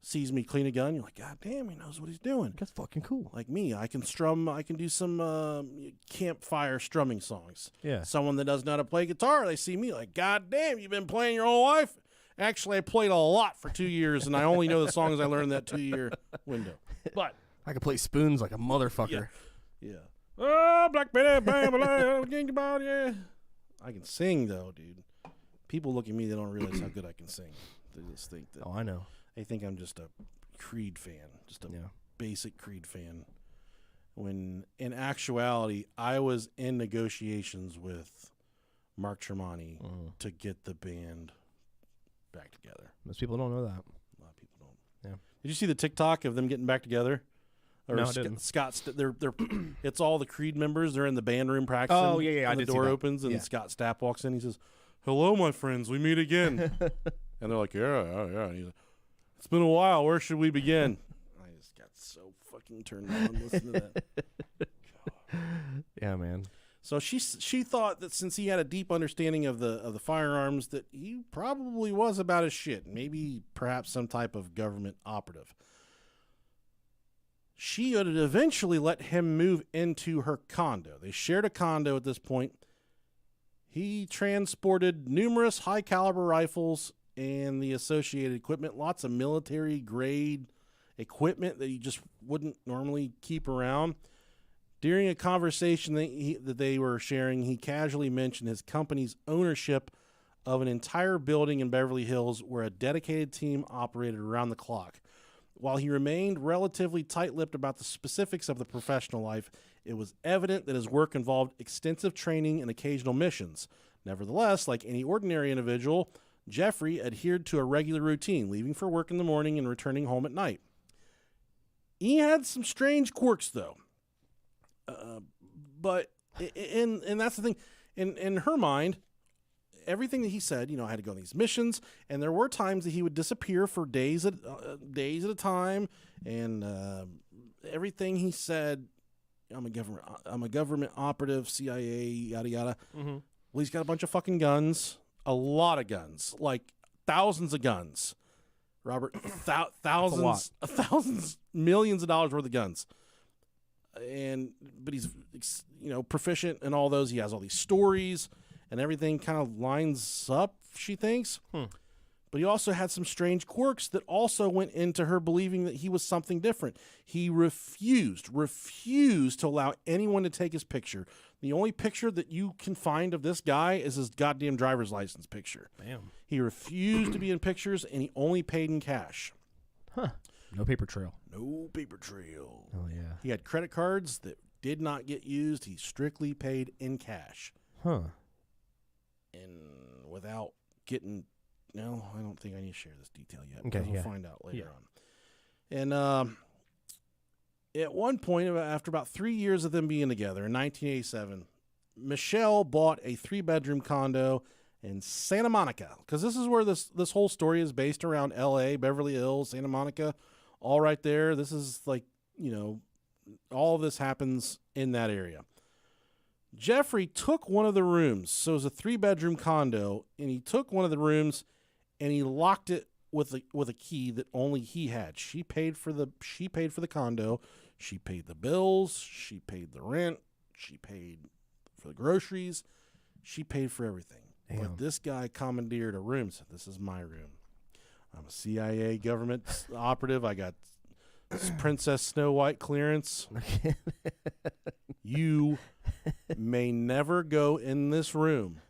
sees me clean a gun, you're like, God damn, he knows what he's doing. That's fucking cool. Like me, I can do some campfire strumming songs. Yeah. Someone that doesn't know how to play guitar, they see me like, God damn, you've been playing your whole life? Actually, I played a lot for 2 years, and I only know the songs I learned in that 2-year window. But I could play spoons like a motherfucker. Yeah. Oh, Black Betty, bam, bam, bam, yeah. I can sing, though, dude. People look at me, they don't realize how good I can sing. They just think that. Oh, I know. They think I'm just a Creed fan, just a basic Creed fan. When, in actuality, I was in negotiations with Mark Tremonti to get the band back together. Most people don't know that. A lot of people don't. Yeah. Did you see the TikTok of them getting back together? Or No, I didn't. they're it's all the Creed members. They're in the band room practicing. Oh, yeah. And the door opens and Scott Stapp walks in. He says, "Hello, my friends. We meet again." And they're like, "Yeah." And he's like, "It's been a while. Where should we begin?" I just got so fucking turned on listening to that. Yeah, man. So she thought that since he had a deep understanding of the firearms, that he probably was about his shit. Maybe perhaps some type of government operative. She would eventually let him move into her condo. They shared a condo at this point. He transported numerous high-caliber rifles and the associated equipment, lots of military-grade equipment that you just wouldn't normally keep around. During a conversation that they were sharing, he casually mentioned his company's ownership of an entire building in Beverly Hills where a dedicated team operated around the clock. While he remained relatively tight-lipped about the specifics of the professional life, it was evident that his work involved extensive training and occasional missions. Nevertheless, like any ordinary individual, Jeffrey adhered to a regular routine, leaving for work in the morning and returning home at night. He had some strange quirks, though. But that's the thing. In her mind, everything that he said, I had to go on these missions, and there were times that he would disappear for days at a time, and everything he said, I'm a government operative, CIA, yada yada. Mm-hmm. Well, he's got a bunch of fucking guns, a lot of guns, like thousands of guns. Robert, thousands, millions of dollars worth of guns. But he's proficient in all those. He has all these stories, and everything kind of lines up, she thinks. But he also had some strange quirks that also went into her believing that he was something different. He refused to allow anyone to take his picture. The only picture that you can find of this guy is his goddamn driver's license picture. Damn. He refused to be in pictures, and he only paid in cash. Huh. No paper trail. No paper trail. Oh, yeah. He had credit cards that did not get used. He strictly paid in cash. Huh. And without getting... No, I don't think I need to share this detail yet. Okay, We'll find out later on. And at one point, after about 3 years of them being together, in 1987, Michelle bought a 3-bedroom condo in Santa Monica, because this is where this whole story is based around L.A., Beverly Hills, Santa Monica, all right there. This is like, all of this happens in that area. Jeffrey took one of the rooms, so it was a 3-bedroom condo, and he took one of the rooms and he locked it with a key that only he had. She paid for the condo, she paid the bills, she paid the rent, she paid for the groceries, she paid for everything. Damn. But this guy commandeered a room, said, "This is my room. I'm a CIA government operative. I got Princess Snow White clearance. You may never go in this room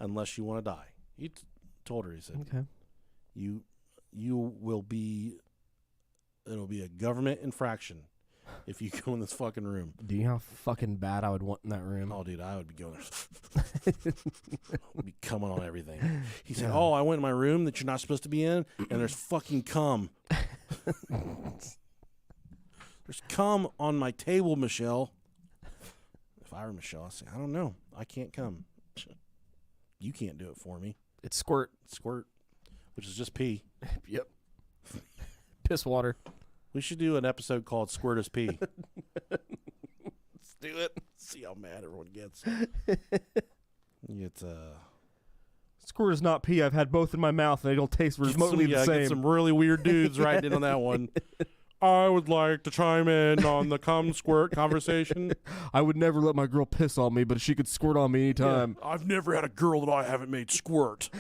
unless you want to die. He told her, he said, Okay. you will be, it'll be a government infraction if you go in this fucking room. Do you know how fucking bad I would want in that room? Oh, dude, I would be going there. Would be coming on everything. He said, Yeah. oh, I went in my room that you're not supposed to be in, and there's fucking cum. There's cum on my table, Michelle. If I were Michelle, I'd say, I don't know. I can't come. You can't do it for me. It's squirt. Squirt, which is just pee. Yep. Piss water. We should do an episode called Squirt is Pee. Let's do it. See how mad everyone gets. It's Squirt is not pee. I've had both in my mouth and they don't taste remotely the Get same. some really weird dudes writing in on that one. I would like to chime in on the cum squirt conversation. I would never let my girl piss on me, but she could squirt on me anytime. Yeah, I've never had a girl that I haven't made squirt.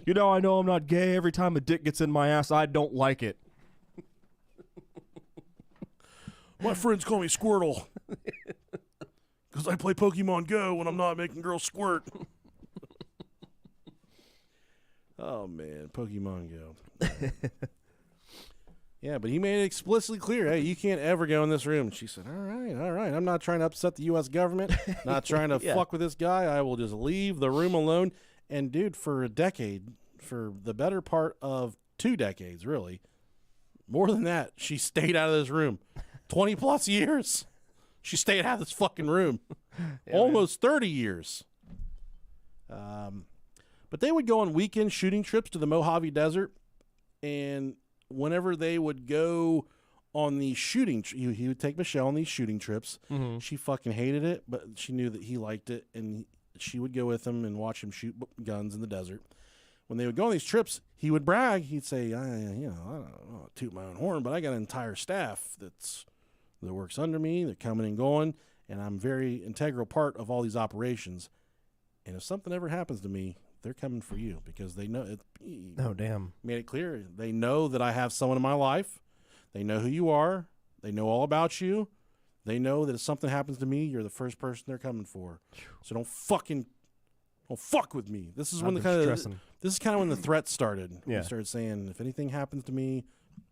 You know, I know I'm not gay. Every time a dick gets in my ass, I don't like it. My friends call me Squirtle because I play Pokemon Go when I'm not making girls squirt. Oh, man, Pokemon Go. Yeah, but he made it explicitly clear, hey, you can't ever go in this room. And she said, all right. I'm not trying to upset the U.S. government, not trying to Yeah. fuck with this guy. I will just leave the room alone. And, dude, for a decade, for the better part of 2 decades, really, more than that, she stayed out of this room. 20-plus years. She stayed out of this fucking room. Yeah, Almost 30 years. But they would go on weekend shooting trips to the Mojave Desert, and whenever they would go on these shooting, he would take Michelle on these shooting trips. Mm-hmm. She fucking hated it, but she knew that he liked it, and she would go with him and watch him shoot guns in the desert. When they would go on these trips, he would brag. He'd say, I don't toot my own horn, but I got an entire staff that works under me. They're coming and going, and I'm a very integral part of all these operations. And if something ever happens to me, they're coming for you because they know it. Oh, damn. Made it clear. They know that I have someone in my life. They know who you are. They know all about you. They know that if something happens to me, you're the first person they're coming for. So don't fuck with me. This is when this is kind of when the threats started. Yeah. They started saying, if anything happens to me,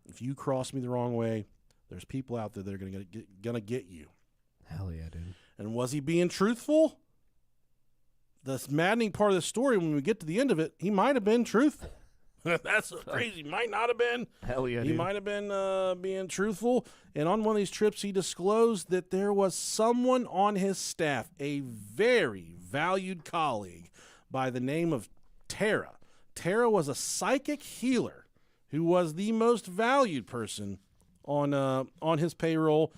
if you cross me the wrong way, there's people out there that are gonna get you. Hell yeah, dude. And was he being truthful? The maddening part of the story, when we get to the end of it, he might have been truthful. That's so crazy. Might not have been. Hell yeah, He dude. might have been being truthful. And on one of these trips, he disclosed that there was someone on his staff, a very valued colleague by the name of Tara. Tara was a psychic healer who was the most valued person on his payroll,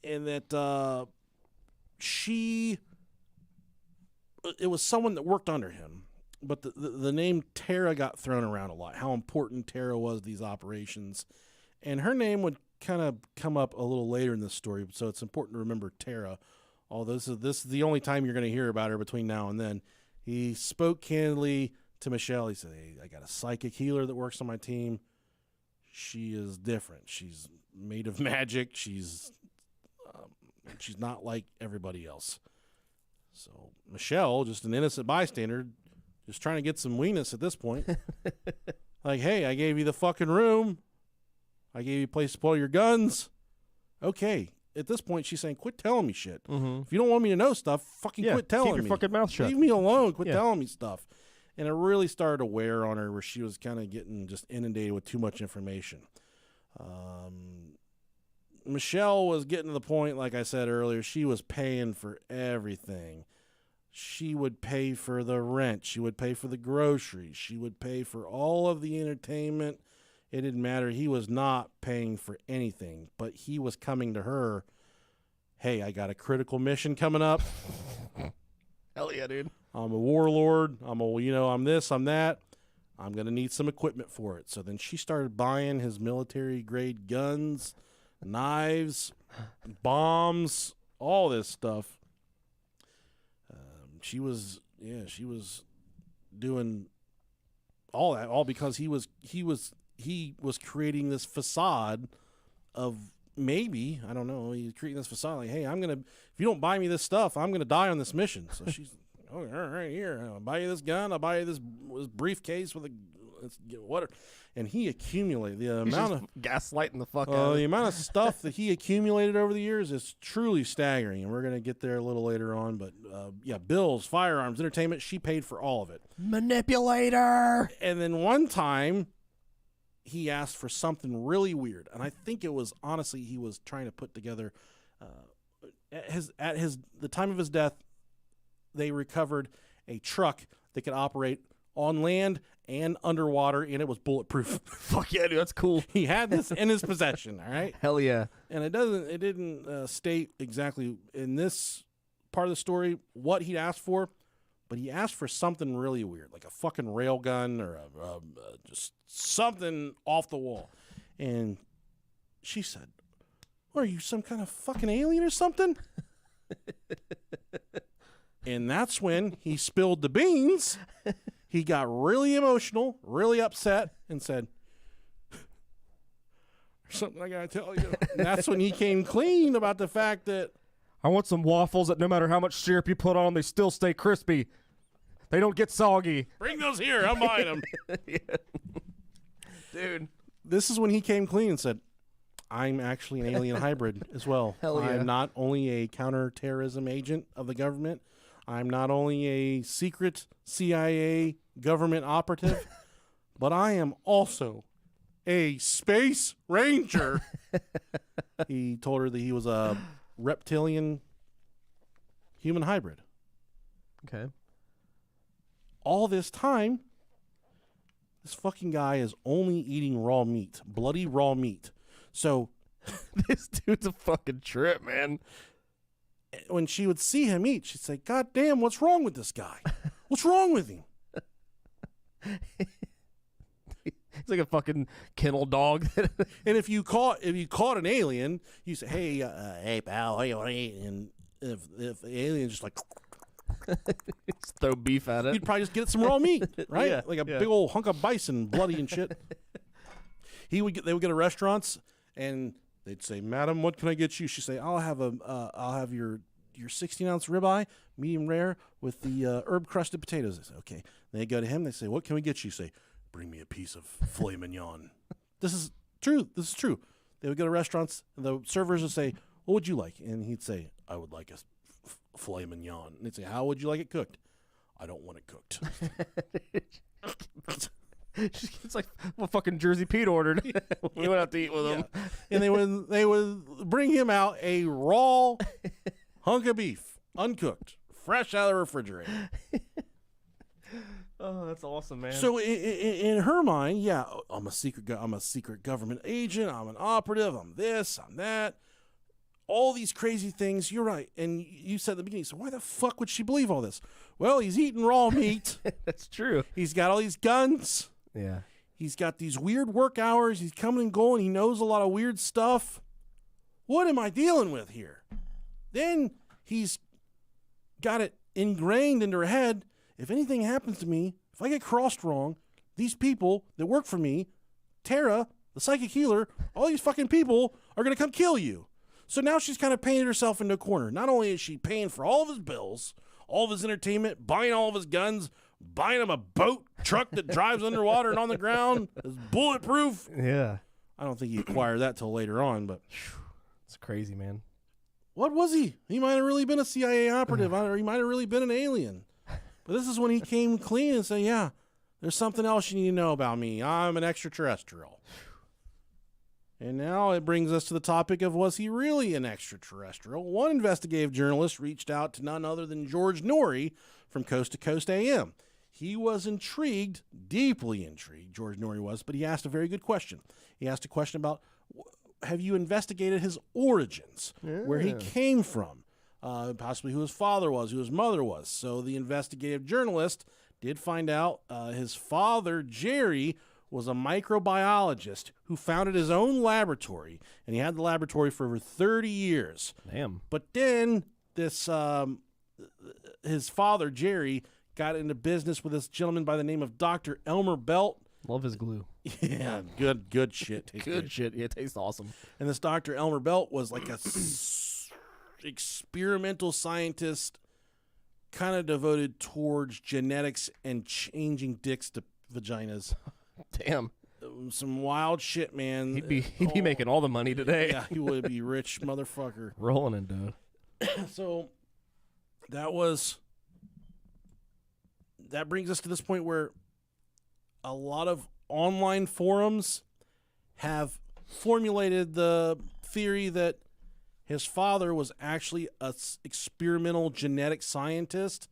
and that it was someone that worked under him. But the name Tara got thrown around a lot, how important Tara was to these operations. And her name would kind of come up a little later in this story, so it's important to remember Tara. Although this is the only time you're going to hear about her between now and then. He spoke candidly to Michelle. He said, hey, I got a psychic healer that works on my team. She is different. She's made of magic. She's not like everybody else. So Michelle, just an innocent bystander, just trying to get some weenus at this point. Like, hey, I gave you the fucking room. I gave you a place to pull your guns. Okay. At this point, she's saying, quit telling me shit. Mm-hmm. If you don't want me to know stuff, fucking quit telling me. Keep your fucking mouth shut. Leave me alone. Quit Yeah. telling me stuff. And it really started to wear on her where she was kind of getting just inundated with too much information. Michelle was getting to the point, like I said earlier, she was paying for everything. She would pay for the rent. She would pay for the groceries. She would pay for all of the entertainment. It didn't matter. He was not paying for anything, but he was coming to her, hey, I got a critical mission coming up. Hell yeah, dude. I'm a warlord. I'm this, I'm that. I'm going to need some equipment for it. So then she started buying his military-grade guns, knives, bombs, all this stuff. She was doing all that, all because he was creating this facade of maybe, I don't know, he's creating this facade like, hey, if you don't buy me this stuff, I'm gonna die on this mission. So she's, Oh, all right, here, I'll buy you this gun. I'll buy you this briefcase with what? And he accumulated the amount of gaslighting the fuck out of the amount of stuff that he accumulated over the years is truly staggering. And we're gonna get there a little later on. But yeah, bills, firearms, entertainment. She paid for all of it. Manipulator. And then one time, he asked for something really weird, and I think it was honestly he was trying to put together. At the time of his death, they recovered a truck that could operate on land and underwater, and it was bulletproof. Fuck yeah, dude, that's cool. He had this in his possession, all right? Hell yeah. And it didn't state exactly in this part of the story what he'd asked for, but he asked for something really weird, like a fucking rail gun or just something off the wall. And she said, "What, are you some kind of fucking alien or something?" And that's when he spilled the beans. He got really emotional, really upset, and said, "There's something I gotta tell you." And that's when he came clean about the fact that I want some waffles that no matter how much syrup you put on them, they still stay crispy. They don't get soggy. Bring those here. I'm buying them. Yeah. Dude. This is when he came clean and said, "I'm actually an alien hybrid as well. Hell yeah. I'm not only a counterterrorism agent of the government. I'm not only a secret CIA government operative, but I am also a space ranger." He told her that he was a reptilian human hybrid. Okay. All this time, this fucking guy is only eating raw meat, bloody raw meat. So This dude's a fucking trip, man. when she would see him eat, she'd say, "God damn, what's wrong with this guy? What's wrong with him?" He's like a fucking kennel dog. And if you caught an alien, you say, "Hey, hey pal, how you want to eat?" And if the alien just like, Just throw beef at it. you'd probably just get some raw meat, right? Yeah, Like a yeah. big old hunk of bison, bloody and shit. They would go to restaurants and they'd say, "Madam, what can I get you?" She'd say, I'll have your 16-ounce ribeye, medium rare, with the herb crusted potatoes." They say, "Okay." They go to him. They say, "What can we get you?" Say, "Bring me a piece of filet mignon." This is true. They would go to restaurants and the servers would say, "What would you like?" And he'd say, "I would like a filet mignon." And they'd say, "How would you like it cooked?" "I don't want it cooked." It's like what fucking Jersey Pete ordered. We went out to eat with him. And they would bring him out a raw hunk of beef, uncooked, fresh out of the refrigerator. Oh, that's awesome, man. So in her mind, yeah, I'm a secret government agent. I'm an operative. I'm this. I'm that. All these crazy things. You're right. And you said at the beginning, so why the fuck would she believe all this? Well, he's eating raw meat. That's true. He's got all these guns. Yeah. He's got these weird work hours. He's coming and going. He knows a lot of weird stuff. What am I dealing with here? Then he's got it ingrained into her head. If anything happens to me, if I get crossed wrong, these people that work for me, Tara, the psychic healer, all these fucking people are going to come kill you. So now she's kind of painted herself into a corner. Not only is she paying for all of his bills, all of his entertainment, buying all of his guns, buying him a boat truck that drives underwater and on the ground, is bulletproof. Yeah. I don't think he acquired that till later on, but It's crazy, man. what was he? He might have really been a CIA operative, or he might have really been an alien. But this is when he came clean and said, "Yeah, there's something else you need to know about me. I'm an extraterrestrial." And now it brings us to the topic of, was he really an extraterrestrial? One investigative journalist reached out to none other than George Norrie from Coast to Coast AM. He was intrigued, deeply intrigued, George Norrie was, but he asked a very good question. He asked a question about, have you investigated his origins, where he came from, possibly who his father was, who his mother was. So the investigative journalist did find out his father, Jerry, was a microbiologist who founded his own laboratory, and he had the laboratory for over 30 years. Damn. But then this his father, Jerry, got into business with this gentleman by the name of Dr. Elmer Belt. Love his glue. Yeah, good shit. Tastes Good shit. Yeah, it tastes awesome. And this Dr. Elmer Belt was like a experimental scientist kind of devoted towards genetics and changing dicks to vaginas. Damn. Some wild shit, man. He'd be making all the money today. Yeah, he would be rich motherfucker. Rolling in dough. So that brings us to this point where a lot of online forums have formulated the theory that his father was actually a experimental genetic scientist,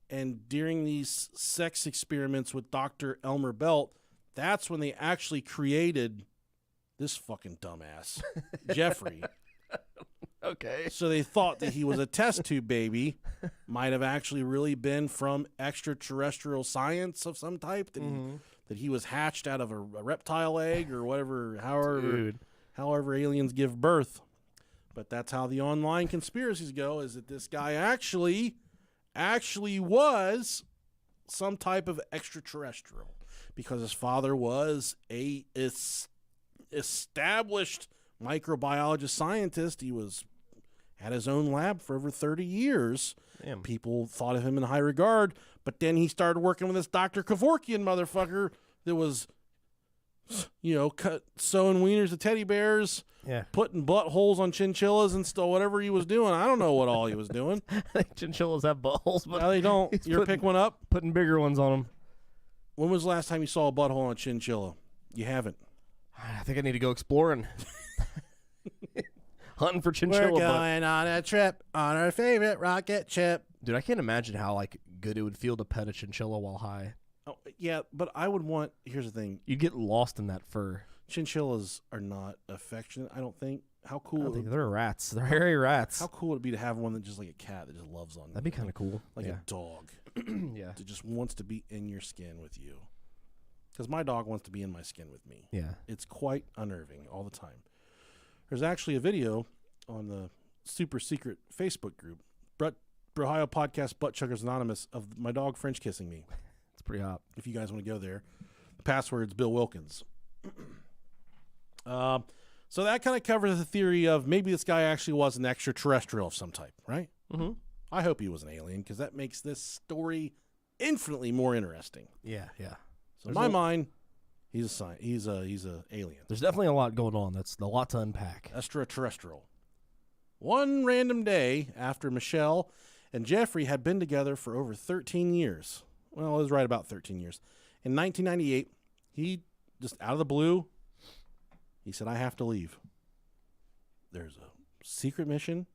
and during these sex experiments with Dr. Elmer Belt, that's when they actually created this fucking dumbass, Jeffrey. Okay. So they thought that he was a test tube baby, might have actually really been from extraterrestrial science of some type, that he was hatched out of a reptile egg or whatever, however aliens give birth. But that's how the online conspiracies go, is that this guy actually was some type of extraterrestrial, because his father was a established microbiologist scientist. He had his own lab for over 30 years. Damn. People thought of him in high regard, but then he started working with this Dr. Kevorkian motherfucker that was, sewing wieners to teddy bears, putting buttholes on chinchillas and stuff, whatever he was doing. I don't know what all he was doing. I think chinchillas have buttholes, but No, they don't. You ever pick one up? Putting bigger ones on them. When was the last time you saw a butthole on a chinchilla? You haven't. I think I need to go exploring. Hunting for chinchilla. We're going on a trip on our favorite rocket ship. Dude, I can't imagine how good it would feel to pet a chinchilla while high. Oh, yeah, but I would want. Here's the thing: You get lost in that fur. chinchillas are not affectionate. I don't think. How cool? I don't think they're rats. They're hairy rats. How cool would it be to have one that just like a cat that just loves on? That'd be kind of cool. Like a dog. Yeah. That just wants to be in your skin with you. Because my dog wants to be in my skin with me. Yeah. It's quite unnerving all the time. There's actually a video on the super secret Facebook group, Ohio Podcast Butt Chuggers Anonymous, of my dog French kissing me. It's pretty hot. If you guys want to go there. The password's Bill Wilkins. So that kind of covers the theory of maybe this guy actually was an extraterrestrial of some type, right? Mm-hmm. I hope he was an alien, because that makes this story infinitely more interesting. Yeah, yeah. So in my mind, he's a alien. There's definitely a lot going on. That's a lot to unpack. Extraterrestrial. One random day after Michelle and Jeffrey had been together for over 13 years. Well, it was right about 13 years. In 1998, he just out of the blue, he said, I have to leave. There's a secret mission,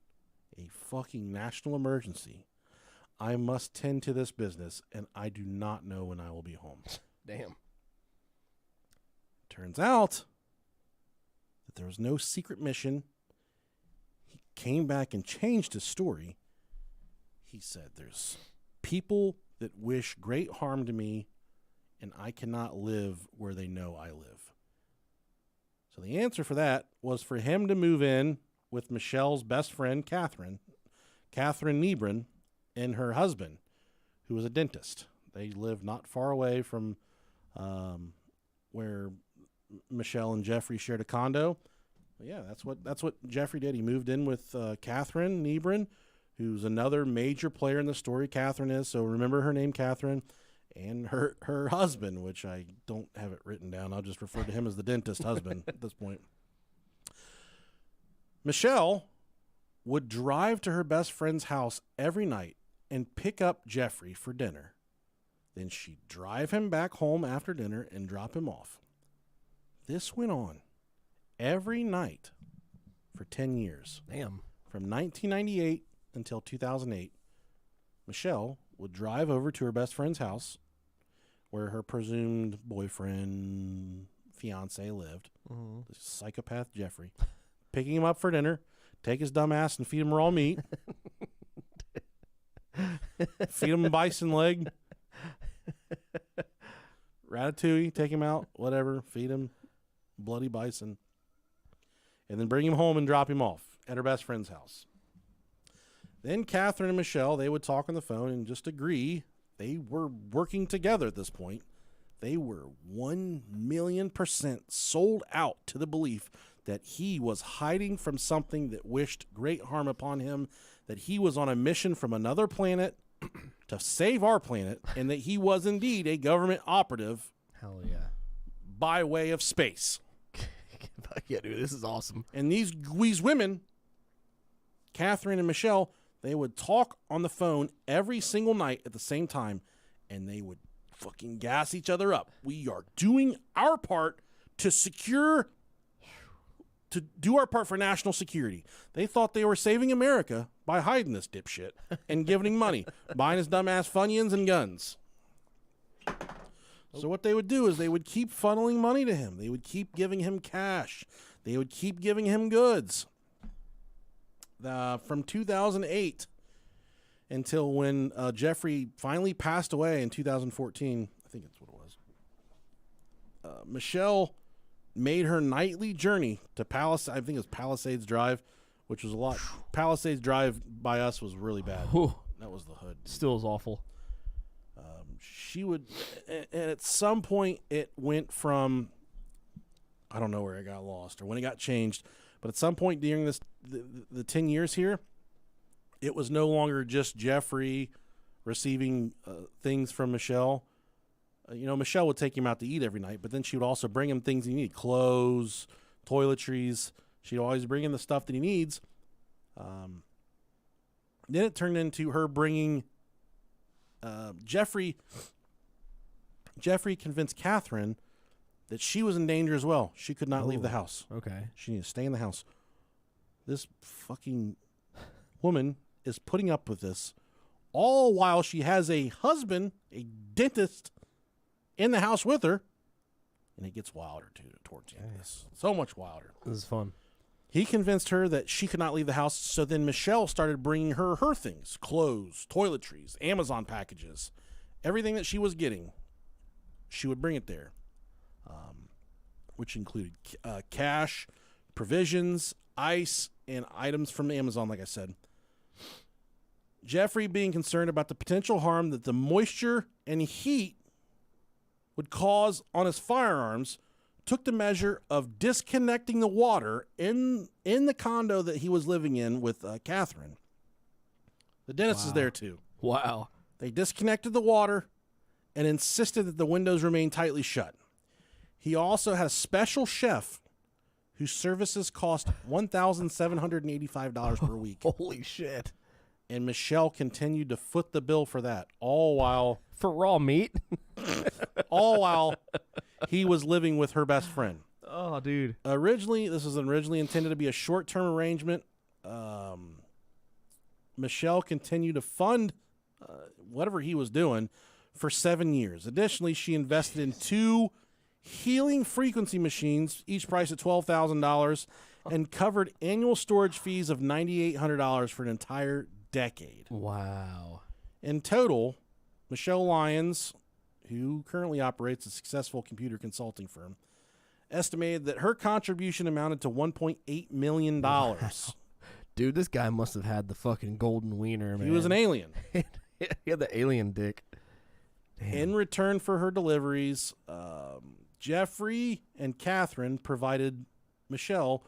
a fucking national emergency. I must tend to this business, and I do not know when I will be home. Damn. Turns out that there was no secret mission. He came back and changed his story. He said, there's people that wish great harm to me, and I cannot live where they know I live. So the answer for that was for him to move in with Michelle's best friend, Catherine Nebrin, and her husband, who was a dentist. They lived not far away from where Michelle and Jeffrey shared a condo. But yeah, that's what Jeffrey did. He moved in with Catherine Nebrin, who's another major player in the story. Catherine is, so remember her name, Catherine, and her husband, which I don't have it written down. I'll just refer to him as the dentist husband at this point. Michelle would drive to her best friend's house every night and pick up Jeffrey for dinner. Then she'd drive him back home after dinner and drop him off. This went on every night for 10 years. Damn. From 1998 until 2008, Michelle would drive over to her best friend's house where her presumed boyfriend, fiance lived, the psychopath Jeffrey, picking him up for dinner, take his dumb ass and feed him raw meat, feed him bison leg, ratatouille, take him out, whatever, feed him bloody bison, and then bring him home and drop him off at her best friend's house. Then Catherine and Michelle, they would talk on the phone and just agree. They were working together at this point. They were 1,000,000% sold out to the belief that he was hiding from something that wished great harm upon him, that he was on a mission from another planet, to save our planet and that he was indeed a government operative Hell yeah. by way of space. Yeah, dude, this is awesome. And these women, Catherine and Michelle, they would talk on the phone every single night at the same time, and they would fucking gas each other up. We are doing our part to do our part for national security. They thought they were saving America by hiding this dipshit and giving him money, buying his dumbass Funyuns and guns. So what they would do is they would keep funneling money to him. They would keep giving him cash. They would keep giving him goods. From 2008 until when Jeffrey finally passed away in 2014, I think that's what it was. Michelle made her nightly journey to I think it was Palisades Drive, which was a lot. Palisades Drive by us was really bad. Whew. That was the hood. Still is awful. She would, and at some point it went from, I don't know where it got lost or when it got changed, but at some point during the 10 years here, it was no longer just Jeffrey receiving things from Michelle. Michelle would take him out to eat every night, but then she would also bring him things he needed, clothes, toiletries. She'd always bring him the stuff that he needs. Then it turned into her bringing Jeffrey convinced Catherine that she was in danger as well. She could not leave the house. Okay. She needed to stay in the house. This fucking woman is putting up with this all while she has a husband, a dentist, in the house with her. And it gets wilder, too, towards the end of this. So much wilder. This is fun. He convinced her that she could not leave the house, so then Michelle started bringing her things, clothes, toiletries, Amazon packages, everything that she was getting, she would bring it there, which included cash, provisions, ice, and items from Amazon, like I said. Jeffrey, being concerned about the potential harm that the moisture and heat would cause on his firearms, took the measure of disconnecting the water in the condo that he was living in with Catherine. The dentist is there too. Wow. They disconnected the water and insisted that the windows remain tightly shut. He also had a special chef whose services cost $1,785 per week. Holy shit. And Michelle continued to foot the bill for that, all while For raw meat? all while he was living with her best friend. Oh, dude. This was originally intended to be a short-term arrangement. Michelle continued to fund whatever he was doing for 7 years. Additionally, she invested in 2 healing frequency machines, each priced at $12,000, and covered annual storage fees of $9,800 for an entire decade. Wow. In total, Michelle Lyons, who currently operates a successful computer consulting firm, estimated that her contribution amounted to $1.8 million. Wow. Dude, this guy must have had the fucking golden wiener, man. He was an alien. He had the alien dick. Damn. In return for her deliveries, Jeffrey and Catherine provided Michelle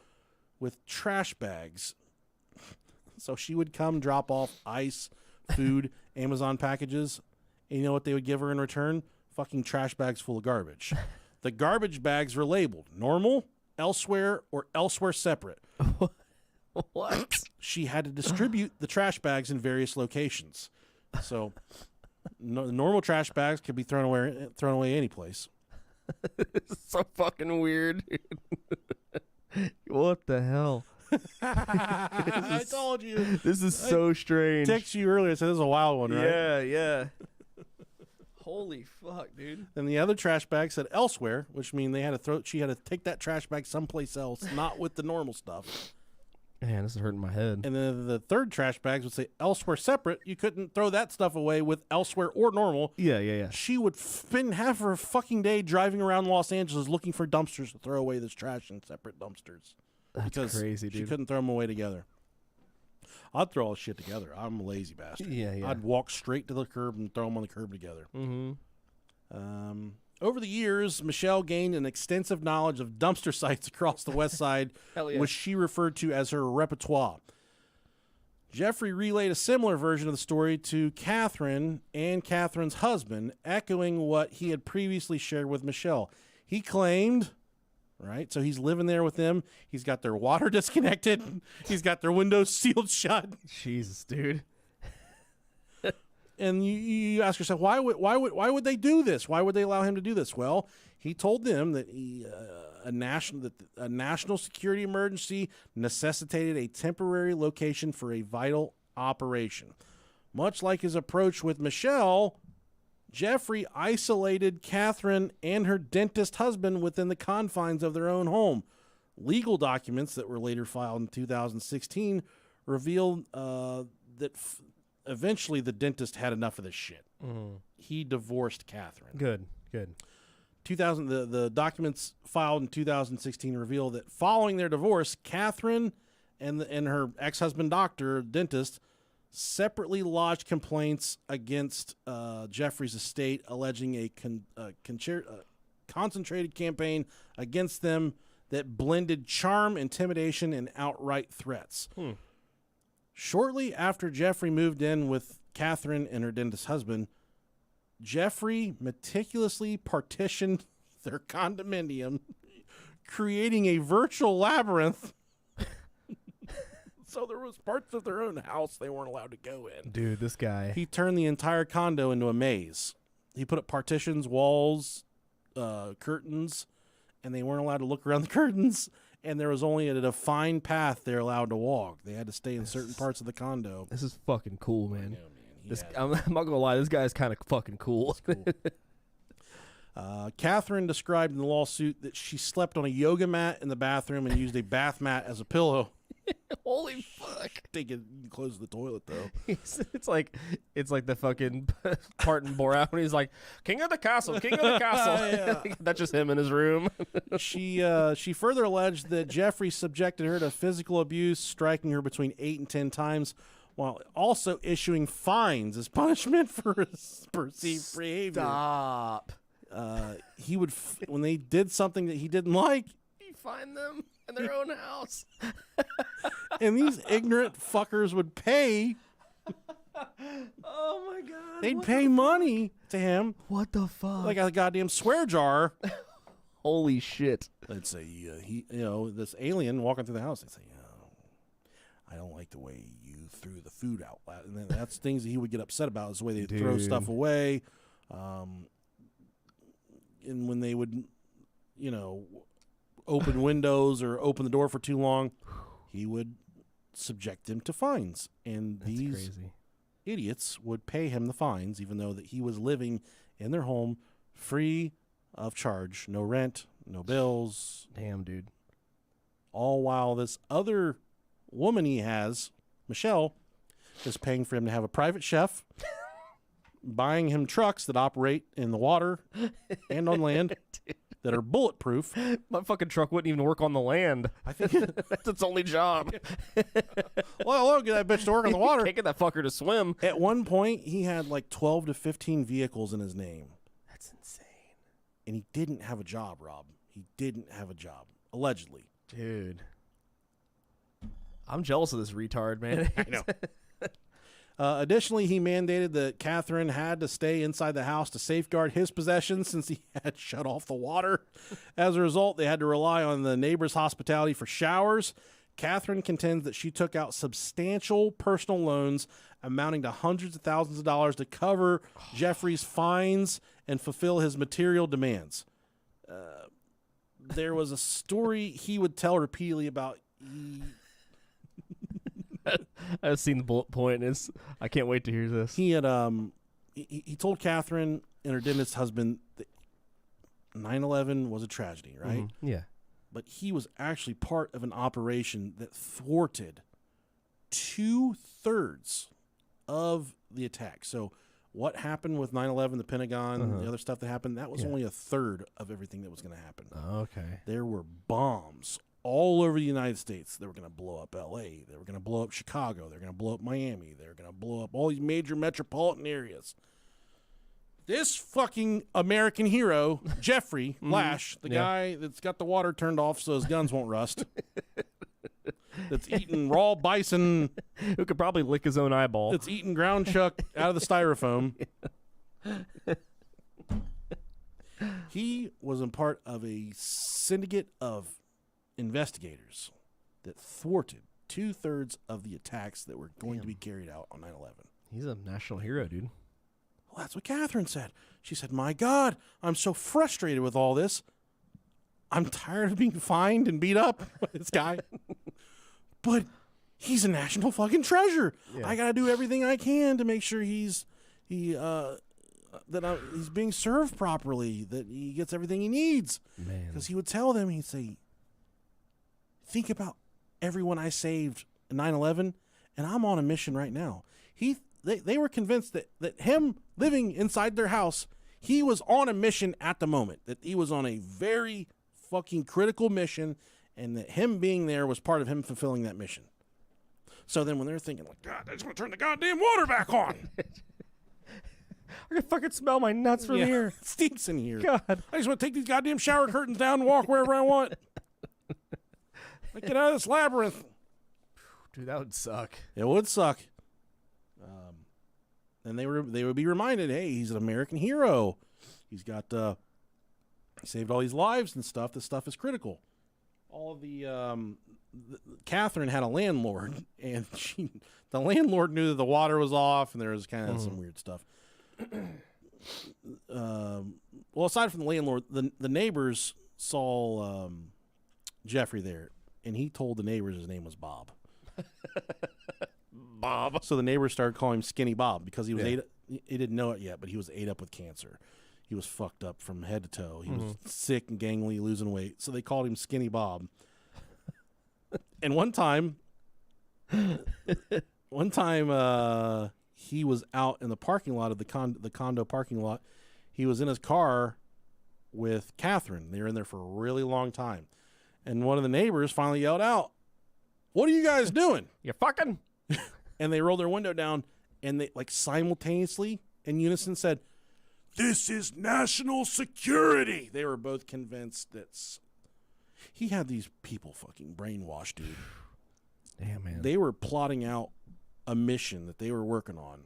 with trash bags. So she would come drop off ice, food, Amazon packages. And you know what they would give her in return? Fucking trash bags full of garbage. The garbage bags were labeled normal, elsewhere, or elsewhere separate. What? She had to distribute the trash bags in various locations. So normal trash bags could be thrown away any place. It's so fucking weird, dude. What the hell? I told you. This is so strange. I texted you earlier. Said this is a wild one, right? Yeah. Holy fuck, dude. And the other trash bag said elsewhere, which means she had to take that trash bag someplace else, not with the normal stuff. Man, this is hurting my head. And then the third trash bags would say elsewhere separate. You couldn't throw that stuff away with elsewhere or normal. Yeah. She would spend half her fucking day driving around Los Angeles looking for dumpsters to throw away this trash in separate dumpsters. That's crazy, dude. She couldn't throw them away together. I'd throw all this shit together. I'm a lazy bastard. Yeah. I'd walk straight to the curb and throw them on the curb together. Mm-hmm. Over the years, Michelle gained an extensive knowledge of dumpster sites across the West Side, Hell yeah. which she referred to as her repertoire. Jeffrey relayed a similar version of the story to Catherine and Catherine's husband, echoing what he had previously shared with Michelle. He claimed, right, so he's living there with them. He's got their water disconnected. He's got their windows sealed shut. Jesus, dude. And you ask yourself, why would they do this? Why would they allow him to do this? Well, he told them that a national security emergency necessitated a temporary location for a vital operation. Much like his approach with Michelle, Jeffrey isolated Catherine and her dentist husband within the confines of their own home. Legal documents that were later filed in 2016 revealed that eventually the dentist had enough of this shit. He divorced Catherine. Good. 2000, the documents filed in 2016 reveal that following their divorce, Catherine and her ex-husband doctor, dentist, separately lodged complaints against Jeffrey's estate, alleging a concentrated campaign against them that blended charm, intimidation, and outright threats. Shortly after Jeffrey moved in with Catherine and her dentist husband, Jeffrey meticulously partitioned their condominium, creating a virtual labyrinth. So there was parts of their own house they weren't allowed to go in. Dude, this guy. He turned the entire condo into a maze. He put up partitions, walls, curtains, and they weren't allowed to look around the curtains. And there was only a defined path they're allowed to walk. They had to stay in certain parts of the condo. This is fucking cool, man. I know, man. I'm not gonna lie, this guy's kind of fucking cool. Cool. Catherine described in the lawsuit that she slept on a yoga mat in the bathroom and used a bath mat as a pillow. Holy fuck! You can close the toilet though. It's like the fucking part in Borat when he's like, "King of the castle, king of the castle." That's just him in his room. She further alleged that Jeffrey subjected her to physical abuse, striking her between 8 and 10 times, while also issuing fines as punishment for his perceived behavior. Stop. He would when they did something that he didn't like, He'd find them in their own house. and these ignorant fuckers would pay. Oh my god. They'd pay money to him, What the fuck? like a goddamn swear jar. Holy shit. They'd say, this alien walking through the house. They'd say, I don't like the way you threw the food out. And then that's things that he would get upset about, is the way they throw stuff away. And when they would, open windows or open the door for too long, he would subject them to fines. And That's these crazy. idiots would pay him the fines, even though that he was living in their home free of charge. No rent, no bills. Damn, dude. All while this other woman he has, Michelle, is paying for him to have a private chef, buying him trucks that operate in the water and on land that are bulletproof. My fucking truck wouldn't even work on the land. I think. That's its only job. Well, I'll get that bitch to work on the water. Can't get that fucker to swim. At one point, he had like 12 to 15 vehicles in his name. That's insane. And he didn't have a job, Rob. He didn't have a job, allegedly. Dude. I'm jealous of this retard, man. I know. Additionally, he mandated that Catherine had to stay inside the house to safeguard his possessions since he had shut off the water. As a result, they had to rely on the neighbors' hospitality for showers. Catherine contends that she took out substantial personal loans amounting to hundreds of thousands of dollars to cover Jeffrey's fines and fulfill his material demands. There was a story he would tell repeatedly about... I've seen the bullet point. I can't wait to hear this. He had he told Catherine and her dentist husband that 9/11 was a tragedy, right? Mm-hmm. Yeah. But he was actually part of an operation that thwarted 2/3 of the attack. So what happened with 9/11, the Pentagon, the other stuff that happened, that was only a third of everything that was going to happen. Okay. There were bombs all over the United States. They were going to blow up L.A. They were going to blow up Chicago. They were going to blow up Miami. They were going to blow up all these major metropolitan areas. This fucking American hero, Jeffrey Lash, the guy that's got the water turned off so his guns won't rust, that's eating raw bison, Who could probably lick his own eyeball. that's eating ground chuck out of the styrofoam. He was a part of a syndicate of investigators that thwarted 2/3 of the attacks that were going to be carried out on 9/11. He's a national hero, dude. Well, that's what Catherine said. She said, my God, I'm so frustrated with all this. I'm tired of being fined and beat up by this guy. But he's a national fucking treasure. Yeah. I got to do everything I can to make sure he's being served properly, that he gets everything he needs. Man. Because he would tell them, he'd say, think about everyone I saved in 9/11, and I'm on a mission right now. They were convinced that him living inside their house, he was on a mission at the moment, that he was on a very fucking critical mission, and that him being there was part of him fulfilling that mission. So then when they're thinking, like, God, I just want to turn the goddamn water back on. I can fucking smell my nuts from here. It stinks in here. God. I just want to take these goddamn shower curtains down and walk wherever I want. Like, get out of this labyrinth. Dude, that would suck. It would suck. And they would be reminded, hey, he's an American hero. He's got he saved all these lives and stuff. This stuff is critical. All of the Catherine had a landlord, and the landlord knew that the water was off, and there was kind of some weird stuff. Well, aside from the landlord, the neighbors saw Jeffrey there, and he told the neighbors his name was Bob. Bob. So the neighbors started calling him Skinny Bob because he was he didn't know it yet, but he was ate up with cancer. He was fucked up from head to toe. He was sick and gangly, losing weight. So they called him Skinny Bob. And one time he was out in the parking lot of the condo parking lot. He was in his car with Catherine. They were in there for a really long time. And one of the neighbors finally yelled out, "What are you guys doing?" You're fucking. And they rolled their window down, and they, like, simultaneously in unison said, "This is national security." They were both convinced that he had these people fucking brainwashed, dude. Damn, man. They were plotting out a mission that they were working on.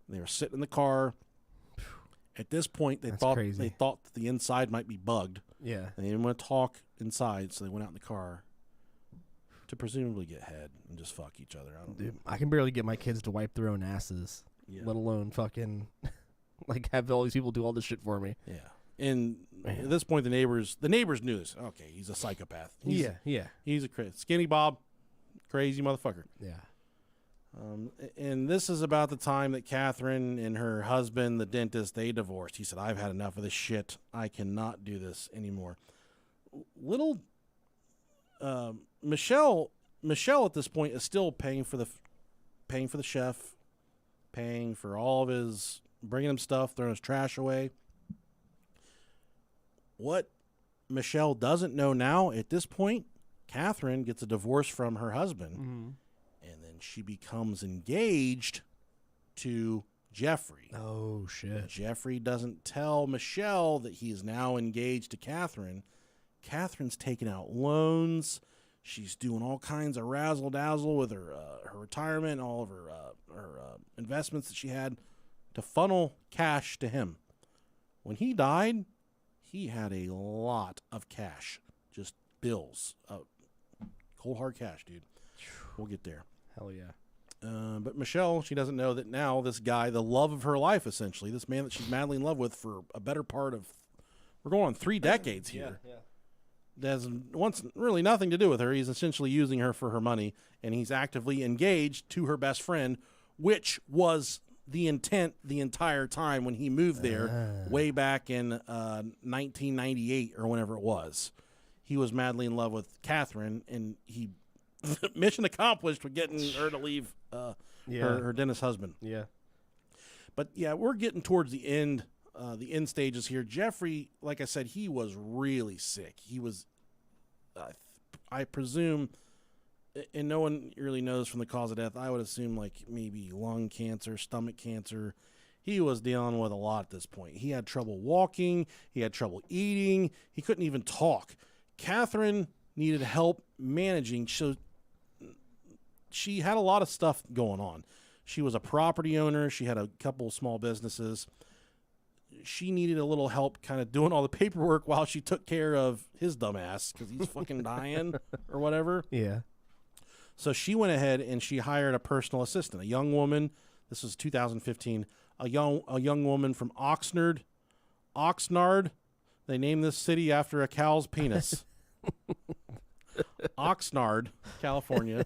They were sitting in the car. At this point, they thought that the inside might be bugged. Yeah. And they didn't want to talk inside, so they went out in the car to presumably get head and just fuck each other. I can barely get my kids to wipe their own asses, let alone fucking like have all these people do all this shit for me. Yeah. And at this point, the neighbors knew this. Okay, he's a psychopath. He's a Skinny Bob, crazy motherfucker. Yeah. And this is about the time that Catherine and her husband, the dentist, they divorced. He said, "I've had enough of this shit. I cannot do this anymore." Little Michelle at this point is still paying for the chef, paying for all of his, bringing him stuff, throwing his trash away. What Michelle doesn't know now at this point, Catherine gets a divorce from her husband, and then she becomes engaged to Jeffrey. Oh, shit. Jeffrey doesn't tell Michelle that he is now engaged to Catherine. Catherine's taking out loans. She's doing all kinds of razzle-dazzle with her retirement and all of her investments that she had to funnel cash to him. When he died, he had a lot of cash, just bills, cold hard cash, dude. We'll get there. Hell yeah. But Michelle, she doesn't know that now this guy, the love of her life, essentially, this man that she's madly in love with for a better part of, we're going on 3 decades here. Yeah. Wants really nothing to do with her. He's essentially using her for her money, and he's actively engaged to her best friend, which was the intent the entire time when he moved there way back in 1998 or whenever it was. He was madly in love with Catherine, and he mission accomplished with getting her to leave her dentist husband. Yeah. But yeah, we're getting towards the end stages here. Jeffrey, like I said, he was really sick. He was, I presume, and no one really knows from the cause of death, I would assume like maybe lung cancer, stomach cancer. He was dealing with a lot at this point. He had trouble walking. He had trouble eating. He couldn't even talk. Catherine needed help managing. So she had a lot of stuff going on. She was a property owner. She had a couple small businesses. She needed a little help kind of doing all the paperwork while she took care of his dumbass because he's fucking dying or whatever. Yeah. So she went ahead and she hired a personal assistant, a young woman. This was 2015. A young woman from Oxnard. They named this city after a cow's penis. Oxnard, California.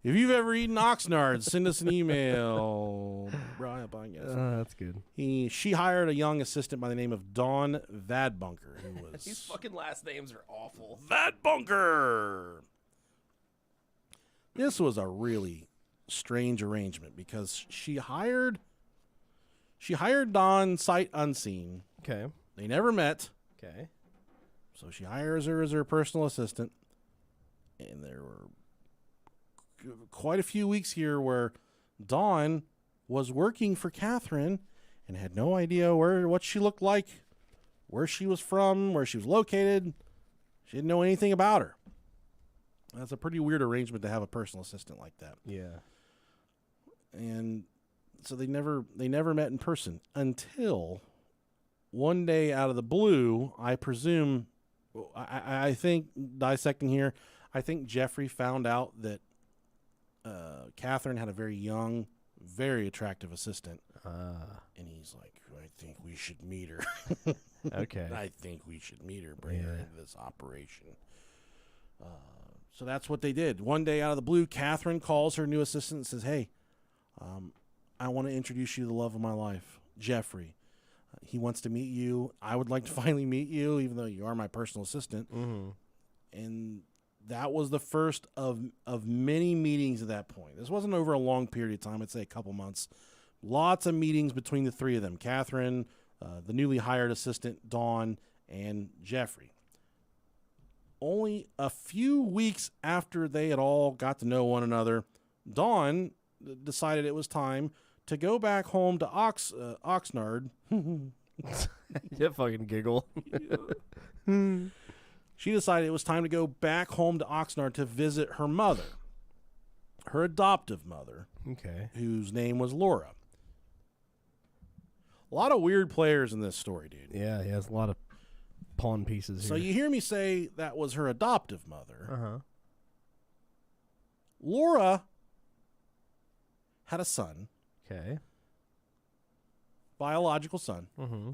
If you've ever eaten Oxnard, send us an email. Brian, I guess. That's good. She hired a young assistant by the name of Dawn Vadbunker, who was These fucking last names are awful. Vadbunker. This was a really strange arrangement because she hired Dawn sight unseen. Okay. They never met. Okay. So she hires her as her personal assistant, and there were quite a few weeks here where Dawn was working for Catherine and had no idea what she looked like, where she was from, where she was located. She didn't know anything about her. That's a pretty weird arrangement to have a personal assistant like that. Yeah. And so they never met in person until one day out of the blue, I presume, I think, dissecting here, I think Jeffrey found out that Catherine had a very young, very attractive assistant. And he's like, I think we should meet her. Okay. I think we should meet her, bring her into this operation. So that's what they did. One day out of the blue, Catherine calls her new assistant and says, hey, I want to introduce you to the love of my life, Jeffrey. He wants to meet you. I would like to finally meet you, even though you are my personal assistant. Mm-hmm. And that was the first of many meetings at that point. This wasn't over a long period of time. I'd say a couple months. Lots of meetings between the three of them, Catherine, the newly hired assistant, Dawn, and Jeffrey. Only a few weeks after they had all got to know one another, Dawn decided it was time to go back home to Oxnard. You fucking giggle. She decided it was time to go back home to Oxnard to visit her mother, her adoptive mother, Okay. whose name was Laura. A lot of weird players in this story, dude. Yeah, he has a lot of pawn pieces here. So you hear me say that was her adoptive mother. Uh-huh. Laura had a son, Okay. biological son. Mm-hmm.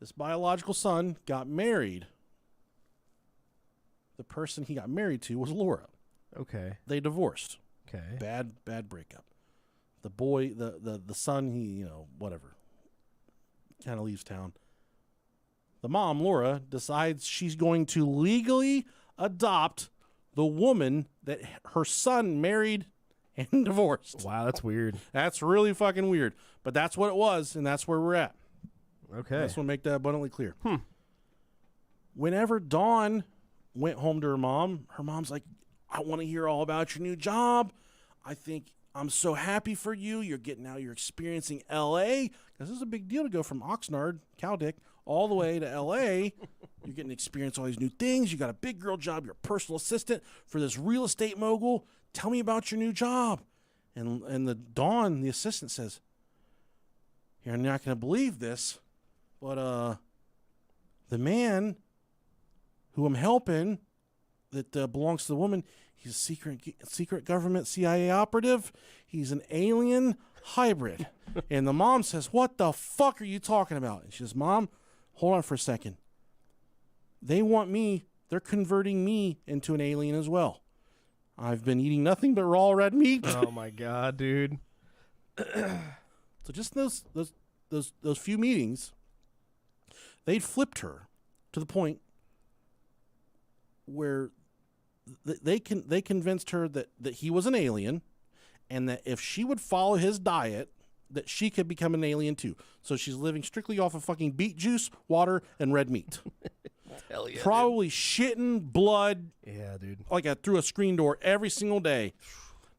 This biological son got married. The person he got married to was Laura. Okay. They divorced. Okay. Bad breakup. The boy, the son, he, whatever, kind of leaves town. The mom, Laura, decides she's going to legally adopt the woman that her son married and divorced. Wow, that's weird. That's really fucking weird. But that's what it was, and that's where we're at. Okay. I just want to make that abundantly clear. Whenever Dawn went home to her mom's like, I want to hear all about your new job. I think I'm so happy for you. You're experiencing L.A. Because this is a big deal to go from Oxnard, Cowdick, all the way to L.A. You're getting to experience all these new things. You got a big girl job. You're a personal assistant for this real estate mogul. Tell me about your new job. And the Dawn, the assistant, says, you're not going to believe this, but the man who I'm helping that belongs to the woman, he's a secret government CIA operative. He's an alien hybrid. And the mom says, what the fuck are you talking about? And she says, Mom, hold on for a second. They want me. They're converting me into an alien as well. I've been eating nothing but raw red meat. Oh my god, dude. So just those few meetings, they'd flipped her to the point where they convinced her that he was an alien, and that if she would follow his diet, that she could become an alien too. So she's living strictly off of fucking beet juice, water, and red meat. Hell yeah. Probably shitting blood. Yeah, dude. Like through a screen door every single day.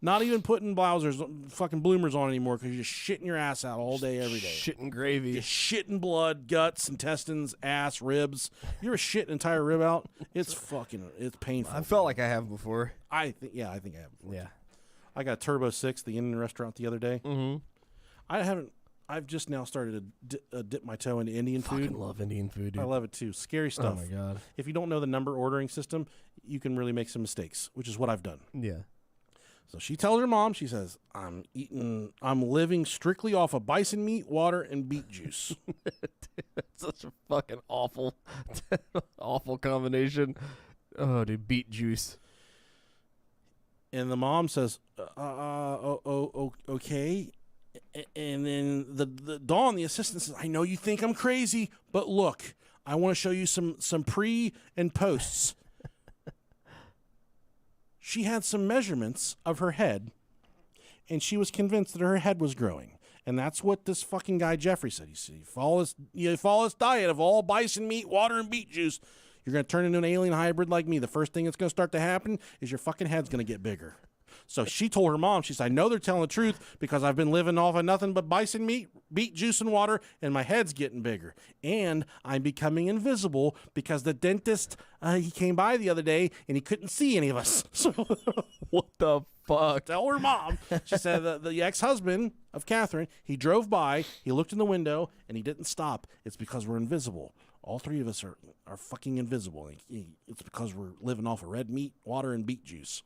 Not even putting blousers, fucking bloomers on anymore because you're just shitting your ass out all day, every day. Shitting gravy. Just shitting blood, guts, intestines, ass, ribs. You ever shit an entire rib out? It's painful. I felt like I have before. I think I have before. Yeah. I got Turbo 6, the Indian restaurant, the other day. Mm-hmm. I've just now started to dip my toe into Indian food. I love Indian food, dude. I love it too. Scary stuff. Oh, my God. If you don't know the number ordering system, you can really make some mistakes, which is what I've done. Yeah. So she tells her mom, she says, I'm living strictly off of bison meat, water, and beet juice. That's such a fucking awful, awful combination. Oh, dude, beet juice. And the mom says, okay. And then the Dawn, the assistant, says, I know you think I'm crazy, but look, I want to show you some pre and posts. She had some measurements of her head, and she was convinced that her head was growing. And that's what this fucking guy Jeffrey said. He said, you follow this diet of all bison meat, water, and beet juice, you're going to turn into an alien hybrid like me. The first thing that's going to start to happen is your fucking head's going to get bigger. So she told her mom, she said, I know they're telling the truth because I've been living off of nothing but bison meat, beet juice, and water, and my head's getting bigger. And I'm becoming invisible because the dentist, he came by the other day and he couldn't see any of us. So What the fuck? tell her mom. She said the ex-husband of Catherine, he drove by, he looked in the window, and he didn't stop. It's because we're invisible. All three of us are fucking invisible. It's because we're living off of red meat, water, and beet juice.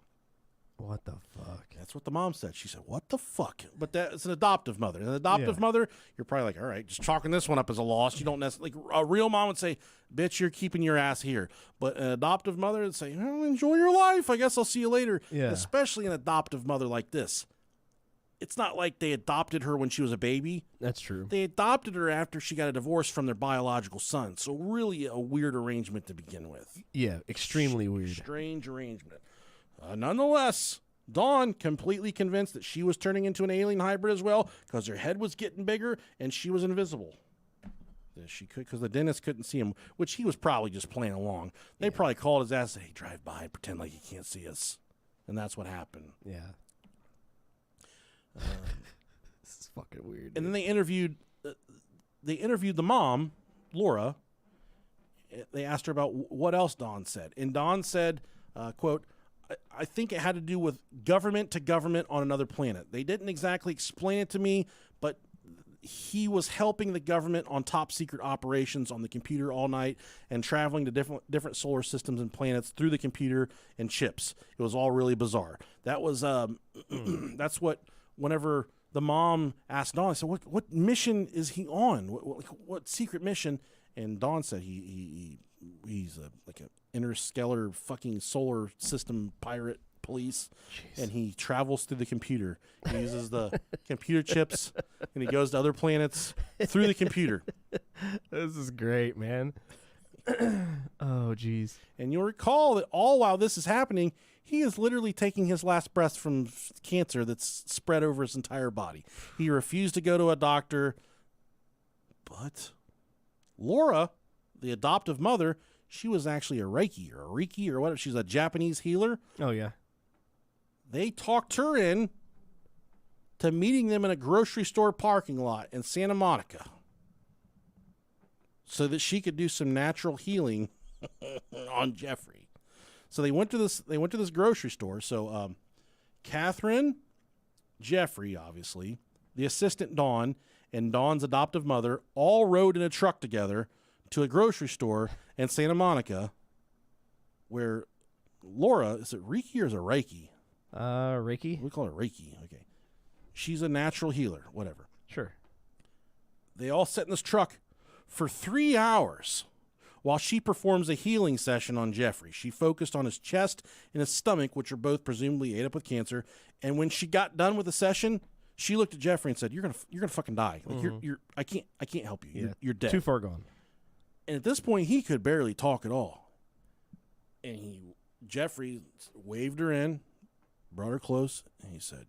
What the fuck? That's what the mom said. She said, what the fuck? But it's an adoptive mother. An adoptive mother, you're probably like, all right, just chalking this one up as a loss. You don't necessarily, like, a real mom would say, bitch, you're keeping your ass here. But an adoptive mother would say, well, enjoy your life. I guess I'll see you later. Yeah. Especially an adoptive mother like this. It's not like they adopted her when she was a baby. That's true. They adopted her after she got a divorce from their biological son. So really a weird arrangement to begin with. Yeah, extremely weird. Strange arrangement. Nonetheless, Dawn completely convinced that she was turning into an alien hybrid as well because her head was getting bigger and she was invisible. She could, because the dentist couldn't see him, which he was probably just playing along. They probably called his ass and said, hey, drive by and pretend like you can't see us. And that's what happened. Yeah. This is fucking weird. And then they interviewed the mom, Laura. They asked her about what else Dawn said. And Dawn said, quote, I think it had to do with government to government on another planet. They didn't exactly explain it to me, but he was helping the government on top secret operations on the computer all night and traveling to different solar systems and planets through the computer and chips. It was all really bizarre. That was that's what, whenever the mom asked Dawn, I said, what mission is he on? What secret mission? And Dawn said he's like an interstellar fucking solar system pirate police. Jeez. And he travels through the computer. He uses the computer chips and he goes to other planets through the computer. This is great, man. Oh, jeez. And you'll recall that all while this is happening, he is literally taking his last breath from cancer that's spread over his entire body. He refused to go to a doctor. But Laura, the adoptive mother, she was actually a Reiki or whatever. She's a Japanese healer. Oh, yeah. They talked her in to meeting them in a grocery store parking lot in Santa Monica so that she could do some natural healing on Jeffrey. So they went to this grocery store. So Catherine, Jeffrey, obviously, the assistant Dawn, and Dawn's adoptive mother all rode in a truck together to a grocery store in Santa Monica where Laura, is it Reiki or is it Reiki? Reiki? We call her Reiki. Okay. She's a natural healer, whatever. Sure. They all sit in this truck for 3 hours while she performs a healing session on Jeffrey. She focused on his chest and his stomach, which are both presumably ate up with cancer. And when she got done with the session, she looked at Jeffrey and said, "You're gonna fucking die. Like you're I can't help you. Yeah. You're dead. Too far gone." And at this point, he could barely talk at all. And Jeffrey waved her in, brought her close, and he said,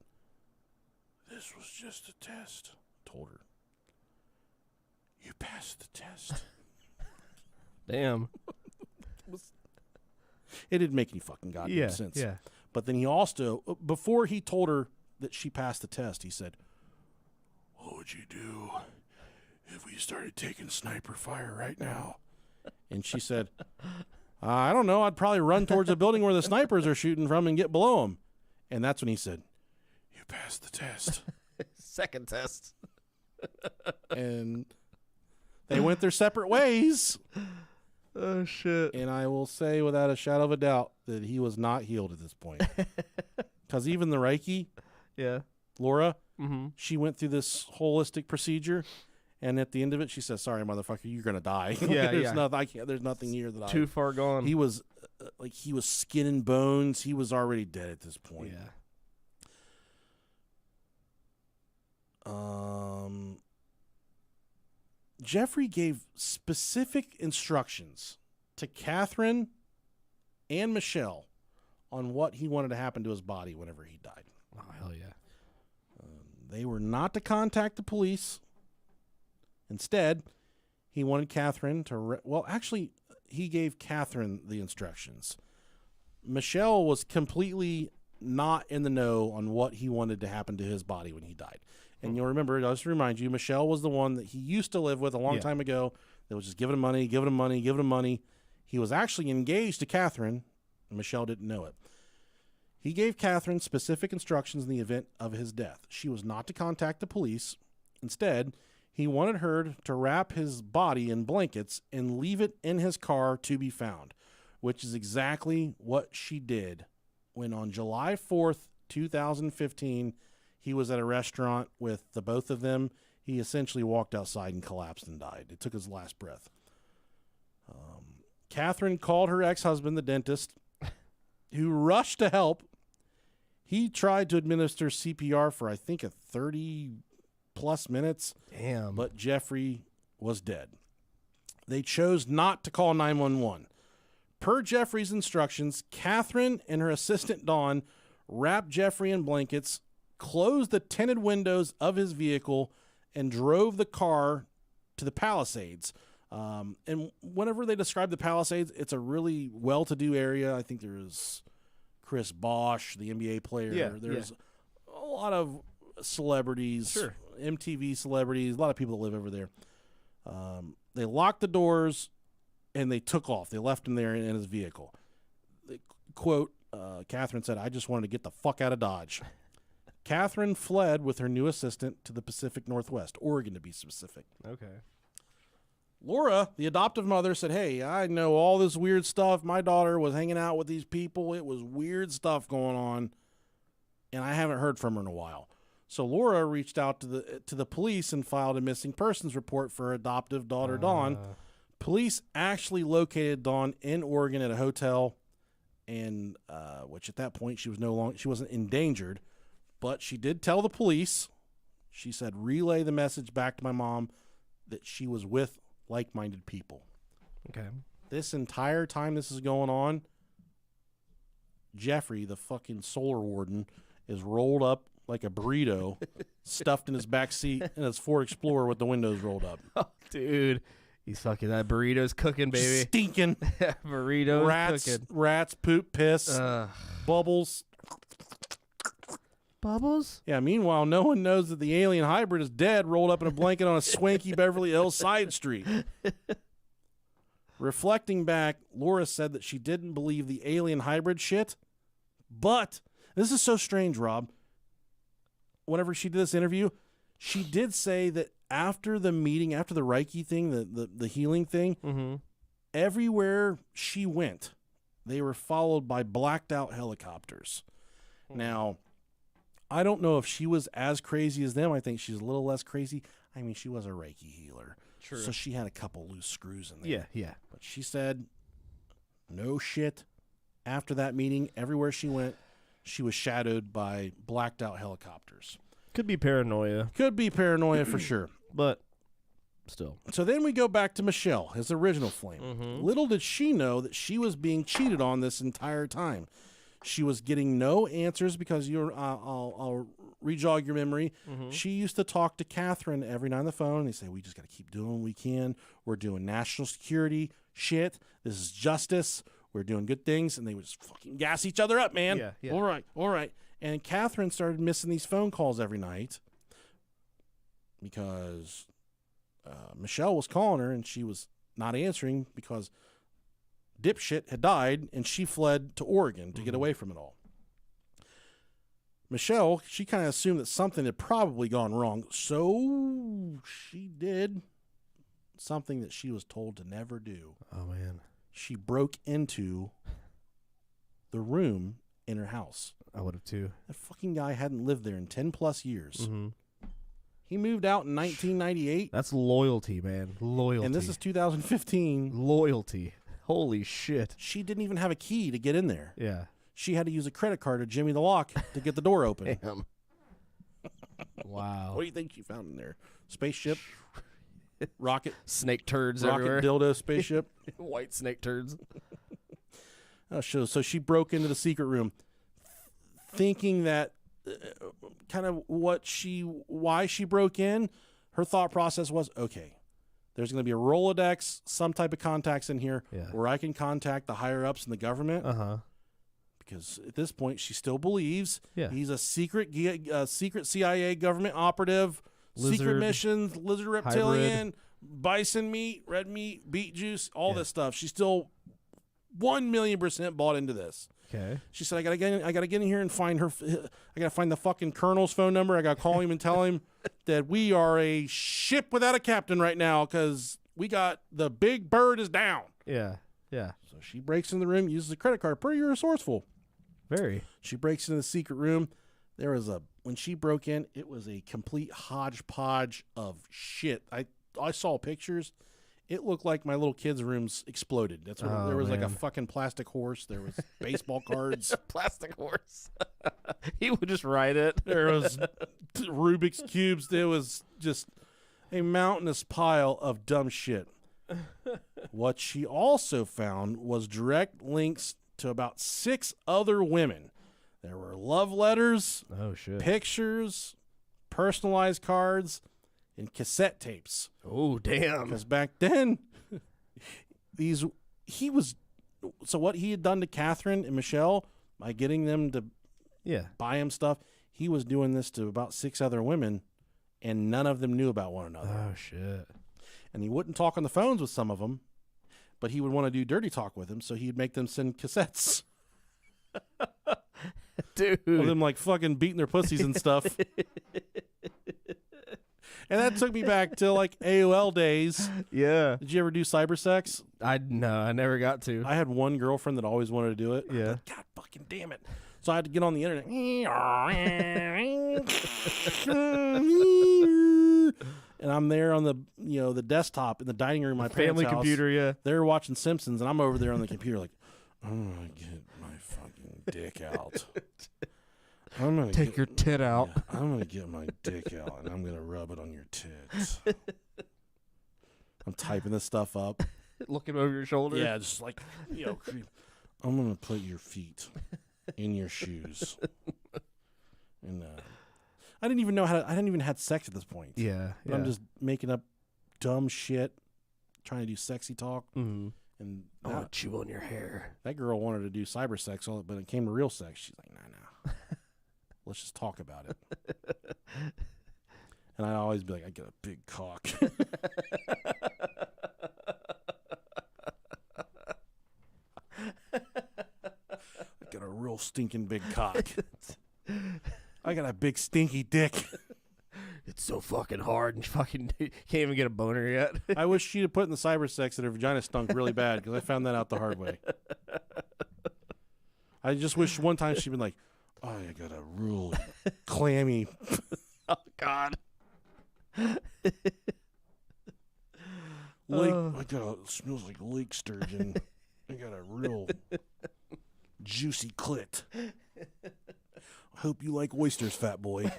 "This was just a test." Told her, "You passed the test." Damn. It didn't make any fucking goddamn sense. Yeah. But then he also, before he told her that she passed the test, he said, "What would you do if we started taking sniper fire right now?" And she said, "I don't know. I'd probably run towards the building where the snipers are shooting from and get below them." And that's when he said, "You passed the test." Second test. And they went their separate ways. Oh, shit. And I will say without a shadow of a doubt that he was not healed at this point. Because even the Reiki, Yeah. Laura, Mm-hmm. she went through this holistic procedure. And at the end of it, she says, "Sorry, motherfucker, you're going to die." Yeah, there's yeah. Nothing, I can't, there's nothing here that Too far gone. He was he was skin and bones. He was already dead at this point. Yeah. Jeffrey gave specific instructions to Catherine and Michelle on what he wanted to happen to his body whenever he died. Oh, hell yeah. They were not to contact the police. Instead, he wanted Catherine to... actually, he gave Catherine the instructions. Michelle was completely not in the know on what he wanted to happen to his body when he died. And you'll remember, just to remind you, Michelle was the one that he used to live with a long time ago that was just giving him money, giving him money, giving him money. He was actually engaged to Catherine, and Michelle didn't know it. He gave Catherine specific instructions in the event of his death. She was not to contact the police. Instead, he wanted her to wrap his body in blankets and leave it in his car to be found, which is exactly what she did when on July 4th, 2015, he was at a restaurant with the both of them. He essentially walked outside and collapsed and died. It took his last breath. Catherine called her ex-husband, the dentist, who rushed to help. He tried to administer CPR for, I think, 30-plus minutes. Damn. But Jeffrey was dead. They chose not to call 911. Per Jeffrey's instructions, Catherine and her assistant, Dawn, wrapped Jeffrey in blankets, closed the tinted windows of his vehicle, and drove the car to the Palisades. And whenever they describe the Palisades, it's a really well-to-do area. I think there's Chris Bosh, the NBA player. Yeah, There's a lot of celebrities, Sure. MTV celebrities, a lot of people that live over there. They locked the doors, and they took off. They left him there in his vehicle. Quote, Catherine said, "I just wanted to get the fuck out of Dodge." Catherine fled with her new assistant to the Pacific Northwest, Oregon to be specific. Okay. Laura, the adoptive mother, said, "Hey, I know all this weird stuff. My daughter was hanging out with these people. It was weird stuff going on, and I haven't heard from her in a while." So Laura reached out to the police and filed a missing persons report for her adoptive daughter, Dawn. Police actually located Dawn in Oregon at a hotel, and which at that point she wasn't endangered, but she did tell the police. She said, "Relay the message back to my mom that she was with like-minded people." Okay. This entire time this is going on, Jeffrey, the fucking solar warden, is rolled up like a burrito, stuffed in his back seat in his Ford Explorer with the windows rolled up. Oh, dude. He's fucking that burrito's cooking, baby. Stinking. Burrito's cooking. Rats, poop, piss, bubbles. Bubbles? Yeah, meanwhile, no one knows that the alien hybrid is dead, rolled up in a blanket on a swanky Beverly Hills side street. Reflecting back, Laura said that she didn't believe the alien hybrid shit, but this is so strange, Rob. Whenever she did this interview, she did say that after the meeting, after the Reiki thing, the healing thing, everywhere she went, they were followed by blacked out helicopters. Now, I don't know if she was as crazy as them. I think she's a little less crazy. I mean, she was a Reiki healer. True. So she had a couple loose screws in there. Yeah, yeah. But she said, no shit. After that meeting, everywhere she went, she was shadowed by blacked out helicopters. Could be paranoia. Could be paranoia for sure. But still. So then we go back to Michelle, his original flame. Little did she know that she was being cheated on this entire time. She was getting no answers because I'll re-jog your memory. She used to talk to Catherine every night on the phone. They say, "We just got to keep doing what we can. We're doing national security shit. This is justice. we're doing good things, and they would just fucking gas each other up, man. Yeah, yeah. All right. And Catherine started missing these phone calls every night because Michelle was calling her, and she was not answering because dipshit had died, and she fled to Oregon to get away from it all. Michelle, she kind of assumed that something had probably gone wrong, so she did something that she was told to never do. Oh, man. She broke into the room in her house. I would have too. That fucking guy hadn't lived there in 10 plus years. Mm-hmm. He moved out in 1998. That's loyalty, man. Loyalty. And this is 2015. Loyalty. Holy shit. She didn't even have a key to get in there. Yeah. She had to use a credit card to jimmy the lock to get the door open. Damn. Wow. What do you think she found in there? Spaceship? Rocket? Snake turds Rocket everywhere. dildo spaceship? White snake turds. So she broke into the secret room thinking that kind of why she broke in. Her thought process was, okay, there's going to be a Rolodex, some type of contacts in here where I can contact the higher ups in the government. Uh-huh. Because at this point, she still believes Yeah. he's a secret CIA government operative, secret Lizard, missions, lizard reptilian, bison meat, red meat, beet juice, all this stuff. She's still 1,000,000% bought into this. Okay. She said, I gotta get in here and find her. I gotta find the fucking colonel's phone number. I gotta call him and tell him that we are a ship without a captain right now because we got the big bird is down. Yeah. Yeah. So she breaks in the room, uses a credit card. Pretty resourceful. Very. She breaks into the secret room. When she broke in, it was a complete hodgepodge of shit. I saw pictures. It looked like my little kids' rooms exploded. That's what there was, like a fucking plastic horse. There was baseball cards. Plastic horse. He would just ride it. There was Rubik's cubes. There was just a mountainous pile of dumb shit. What she also found was direct links to about 6 other women. There were love letters, Oh, shit. pictures, personalized cards, and cassette tapes. Oh, damn. Because back then, what he had done to Catherine and Michelle by getting them to buy him stuff, he was doing this to about 6 other women, and none of them knew about one another. Oh, shit. And he wouldn't talk on the phones with some of them, but he would want to do dirty talk with them, so he'd make them send cassettes. Dude. Of them like fucking beating their pussies and stuff. And that took me back to like AOL days. Yeah. Did you ever do cyber sex? No, I never got to. I had one girlfriend that always wanted to do it. Yeah. Like, God fucking damn it. So I had to get on the internet. And I'm there on the desktop in the dining room of my parents' Family house. computer, yeah. They're watching Simpsons, and I'm over there on the computer like, I'm going to get my fucking dick out. I'm gonna Take your tit out. Yeah, I'm going to get my dick out, and I'm going to rub it on your tits. I'm typing this stuff up. Looking over your shoulder. Yeah, just like, I'm going to put your feet in your shoes. And I didn't even had sex at this point. Yeah. But I'm just making up dumb shit, trying to do sexy talk. Mm-hmm. And I want to chew on your hair. that girl wanted to do cyber sex, but it came to real sex. She's like, nah. Let's just talk about it. And I'd always be like, I get a big cock. I got a real stinking big cock. I got a big stinky dick. It's so fucking hard and fucking can't even get a boner yet. I wish she'd have put in the cyber sex that her vagina stunk really bad because I found that out the hard way. I just wish one time she'd been like, oh, I got a real clammy. Oh, God. It smells like lake sturgeon. I got a real juicy clit. I hope you like oysters, fat boy.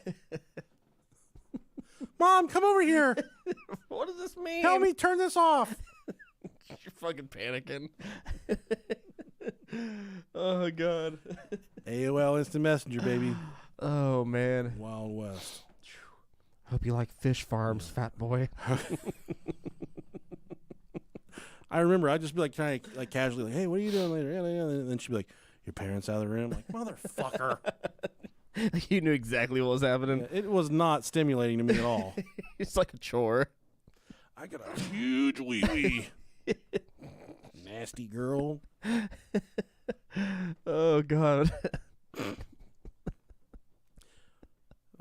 Mom, come over here. What does this mean? Help me turn this off. You're fucking panicking. Oh, God. AOL Instant Messenger, baby. Oh, man. Wild West. Hope you like fish farms, fat boy. I remember I'd just be like trying to like casually like, hey, what are you doing later? Yeah, yeah. And then she'd be like, your parents out of the room. I'm like, motherfucker. You knew exactly what was happening. Yeah, it was not stimulating to me at all. It's like a chore. I got a huge wee-wee. Nasty girl. Oh, God. I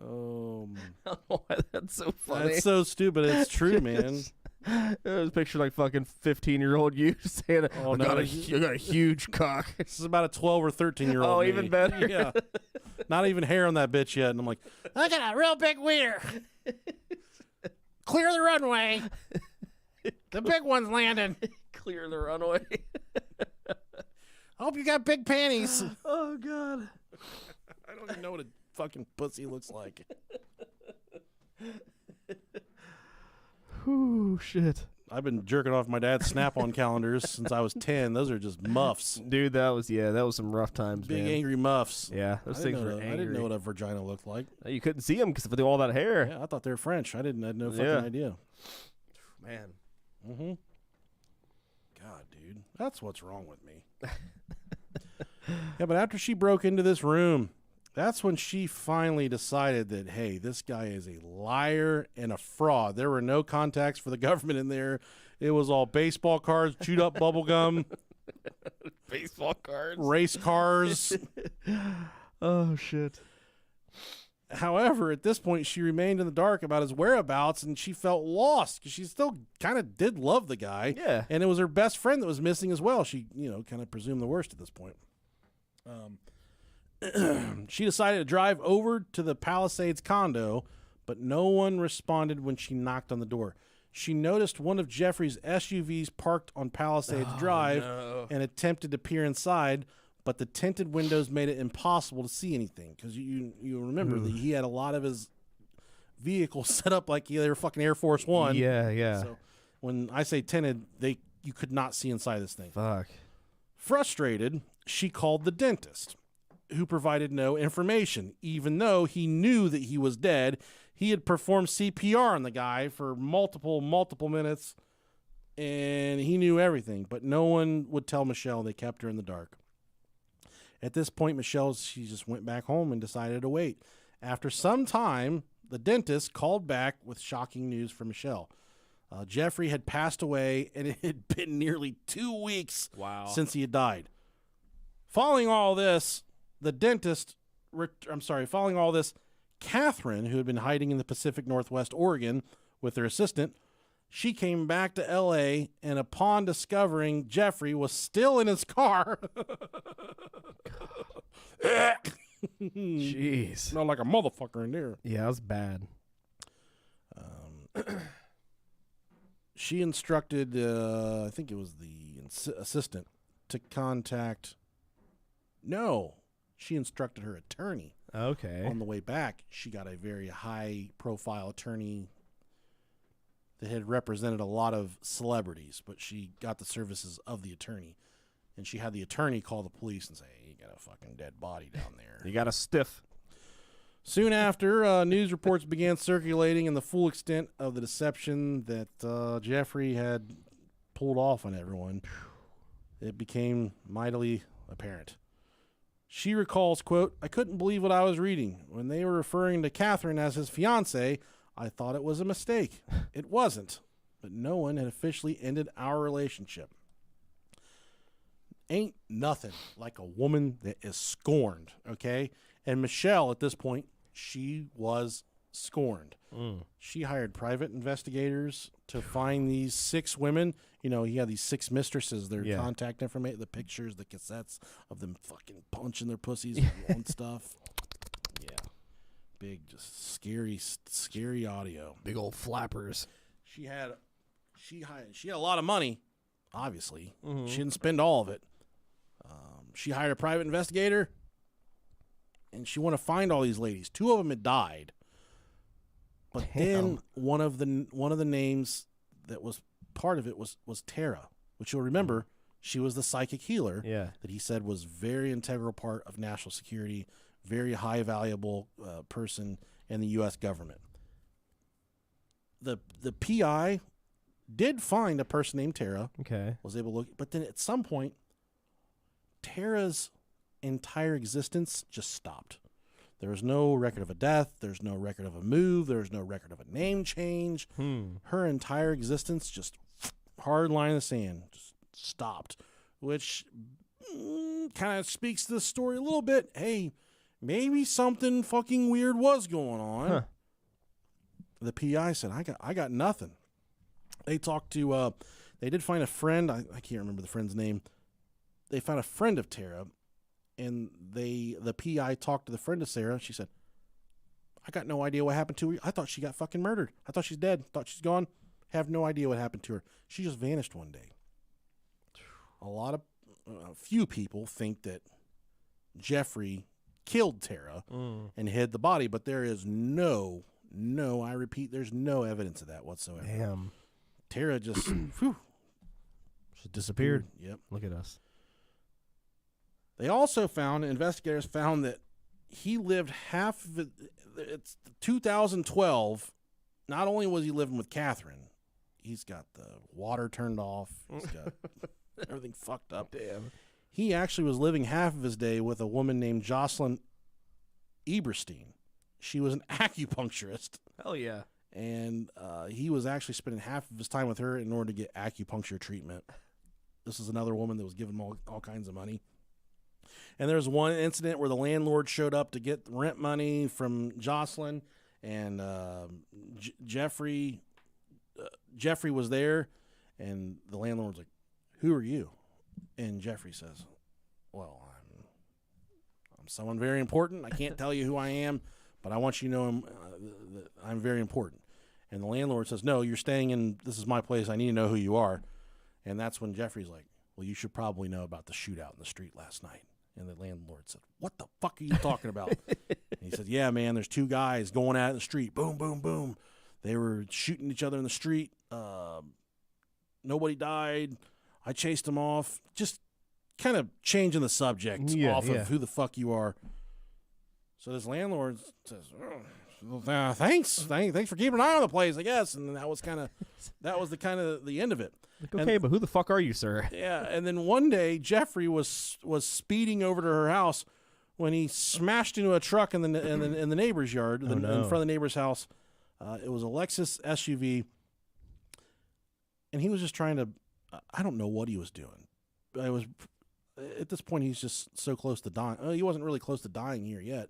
don't know why that's so funny. That's so stupid. It's true, man. It was picture like fucking 15-year-old you saying, Oh, I no, got a huge cock. This is about a 12 or 13-year-old. Oh, me. even better. Yeah. Not even hair on that bitch yet. And I'm like, I got a real big wiener. Clear the runway. The big one's landing. Clear the runway. I hope you got big panties. Oh, God. I don't even know what a fucking pussy looks like. Whew, shit. I've been jerking off my dad's Snap-on calendars since I was 10. Those are just muffs. Dude, that was some rough times, Big man. angry muffs. Yeah, those things were angry. I didn't know what a vagina looked like. You couldn't see them because of all that hair. Yeah, I thought they were French. I had no fucking idea. Man. Mm-hmm. God, dude. That's what's wrong with me. Yeah, but after she broke into this room, that's when she finally decided that, hey, this guy is a liar and a fraud. There were no contacts for the government in there. It was all baseball cards, chewed up bubble gum. Baseball cards. Race cars. Oh, shit. However, at this point, she remained in the dark about his whereabouts, and she felt lost because she still kind of did love the guy. Yeah. And it was her best friend that was missing as well. She, kind of presumed the worst at this point. She decided to drive over to the Palisades condo, but no one responded when she knocked on the door. She noticed one of Jeffrey's SUVs parked on Palisades Drive and attempted to peer inside, but the tinted windows made it impossible to see anything because you remember that he had a lot of his vehicles set up like they were fucking Air Force One. Yeah, yeah. So when I say tinted, you could not see inside this thing. Fuck. Frustrated, she called the dentist, who provided no information, even though he knew that he was dead. He had performed CPR on the guy for multiple minutes, and he knew everything, but no one would tell Michelle. They kept her in the dark. At this point, she just went back home and decided to wait. After some time, the dentist called back with shocking news for Michelle. Jeffrey had passed away, and it had been nearly 2 weeks since he had died. Following all this, Catherine, who had been hiding in the Pacific Northwest, Oregon, with her assistant, she came back to L.A., and upon discovering Jeffrey was still in his car. Jeez. Smelled like a motherfucker in there. Yeah, that was bad. She instructed, I think it was the assistant, to contact... No, she instructed her attorney. Okay. On the way back, she got a very high-profile attorney that had represented a lot of celebrities, but she got the services of the attorney. And she had the attorney call the police and say, hey, you got a fucking dead body down there. You got a stiff. Soon after, news reports began circulating in the full extent of the deception that Jeffrey had pulled off on everyone. It became mightily apparent. She recalls, quote, I couldn't believe what I was reading. When they were referring to Catherine as his fiancée, I thought it was a mistake. It wasn't, but no one had officially ended our relationship. Ain't nothing like a woman that is scorned, okay? And Michelle, at this point, she was scorned. She hired private investigators to find these 6 women. He had these 6 mistresses, their contact information, the pictures, the cassettes of them fucking punching their pussies and stuff. Yeah. Big, just scary audio. Big old flappers. She had a lot of money, obviously. She didn't spend all of it. She hired a private investigator, and she wanted to find all these ladies. 2 of them had died. But then one of the names that was part of it was Tara, which you'll remember, she was the psychic healer that he said was very integral part of national security, very high valuable person in the U.S. government. The PI did find a person named Tara. Okay. Was able to look, but then at some point, Tara's entire existence just stopped. There was no record of a death. There's no record of a move. There's no record of a name change. Her entire existence just hard line in the sand, just stopped, which kind of speaks to the story a little bit. Hey, maybe something fucking weird was going on. Huh. The PI said, I got nothing. They talked to, they did find a friend. I can't remember the friend's name. They found a friend of Tara, and the PI talked to the friend of Sarah. She said, I got no idea what happened to her. I thought she got fucking murdered. I thought she's dead. Thought she's gone. Have no idea what happened to her. She just vanished one day. A few people think that Jeffrey killed Tara and hid the body, but there is I repeat, there's no evidence of that whatsoever. Damn. Tara just She disappeared. Yep. Look at us. They also investigators found that he lived half of it. It's 2012. Not only was he living with Catherine, he's got the water turned off. He's got everything fucked up. Damn. He actually was living half of his day with a woman named Jocelyn Eberstein. She was an acupuncturist. Hell yeah. And he was actually spending half of his time with her in order to get acupuncture treatment. This is another woman that was giving him all kinds of money. And there was one incident where the landlord showed up to get rent money from Jocelyn, and Jeffrey was there, and the landlord was like, "Who are you?" And Jeffrey says, "Well, I'm someone very important. I can't tell you who I am, but I want you to know I'm very important." And the landlord says, "No, you're staying in. This is my place. I need to know who you are." And that's when Jeffrey's like, "Well, you should probably know about the shootout in the street last night." And the landlord said, "What the fuck are you talking about?" And he said, "Yeah, man, there's two guys going at it in the street. Boom, boom, boom. They were shooting each other in the street. Nobody died. I chased them off." Just kind of changing the subject off of who the fuck you are. So this landlord says, "Oh, thanks for keeping an eye on the place, I guess." And that was the end of it. Like, okay, but who the fuck are you, sir? Yeah, and then one day Jeffrey was speeding over to her house when he smashed into a truck in the neighbor's yard, in front of the neighbor's house. It was a Lexus SUV, and he was just trying to. I don't know what he was doing. At this point, he's just so close to dying. He wasn't really close to dying here yet.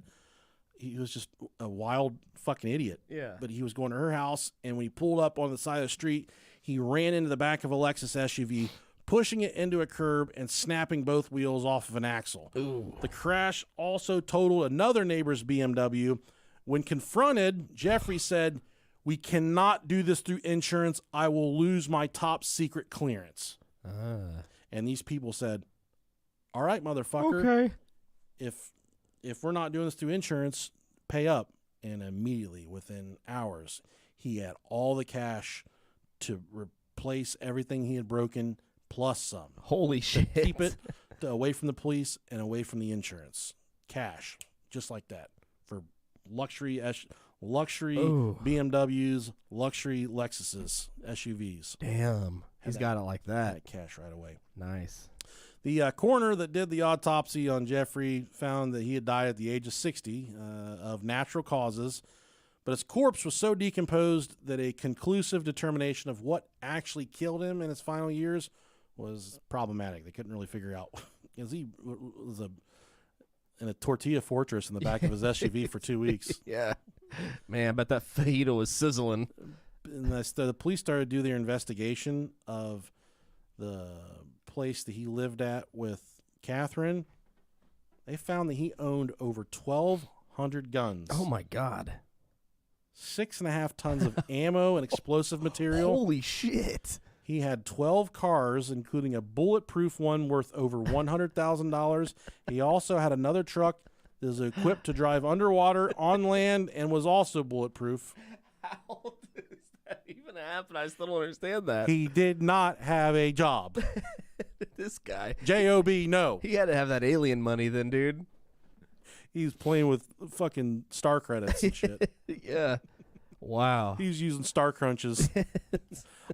He was just a wild fucking idiot. Yeah. But he was going to her house, and when he pulled up on the side of the street, he ran into the back of a Lexus SUV, pushing it into a curb and snapping both wheels off of an axle. Ooh. The crash also totaled another neighbor's BMW. When confronted, Jeffrey said, "We cannot do this through insurance. I will lose my top secret clearance." And these people said, "All right, motherfucker. Okay. If we're not doing this through insurance, pay up." And immediately, within hours, he had all the cash to replace everything he had broken, plus some. Holy shit. Keep it away from the police and away from the insurance. Cash, just like that, for luxury BMWs, luxury Lexuses, SUVs. Damn. He's got it like that. That cash right away. Nice. The coroner that did the autopsy on Jeffrey found that he had died at the age of 60 of natural causes, but his corpse was so decomposed that a conclusive determination of what actually killed him in his final years was problematic. They couldn't really figure out, because he was in a tortilla fortress in the back of his SUV for 2 weeks. Yeah. Man, I bet that fajita was sizzling. And the police started to do their investigation of the place that he lived at with Catherine. They found that he owned over 1,200 guns. Oh, my God. 6.5 tons of ammo and explosive material. Holy shit. He had 12 cars, including a bulletproof one worth over $100,000. He also had another truck that was equipped to drive underwater, on land, and was also bulletproof. How does that even happen? I still don't understand that. He did not have a job. This guy. J-O-B, no. He had to have that alien money then, dude. He's playing with fucking star credits and shit. Yeah. Wow. He's using star crunches.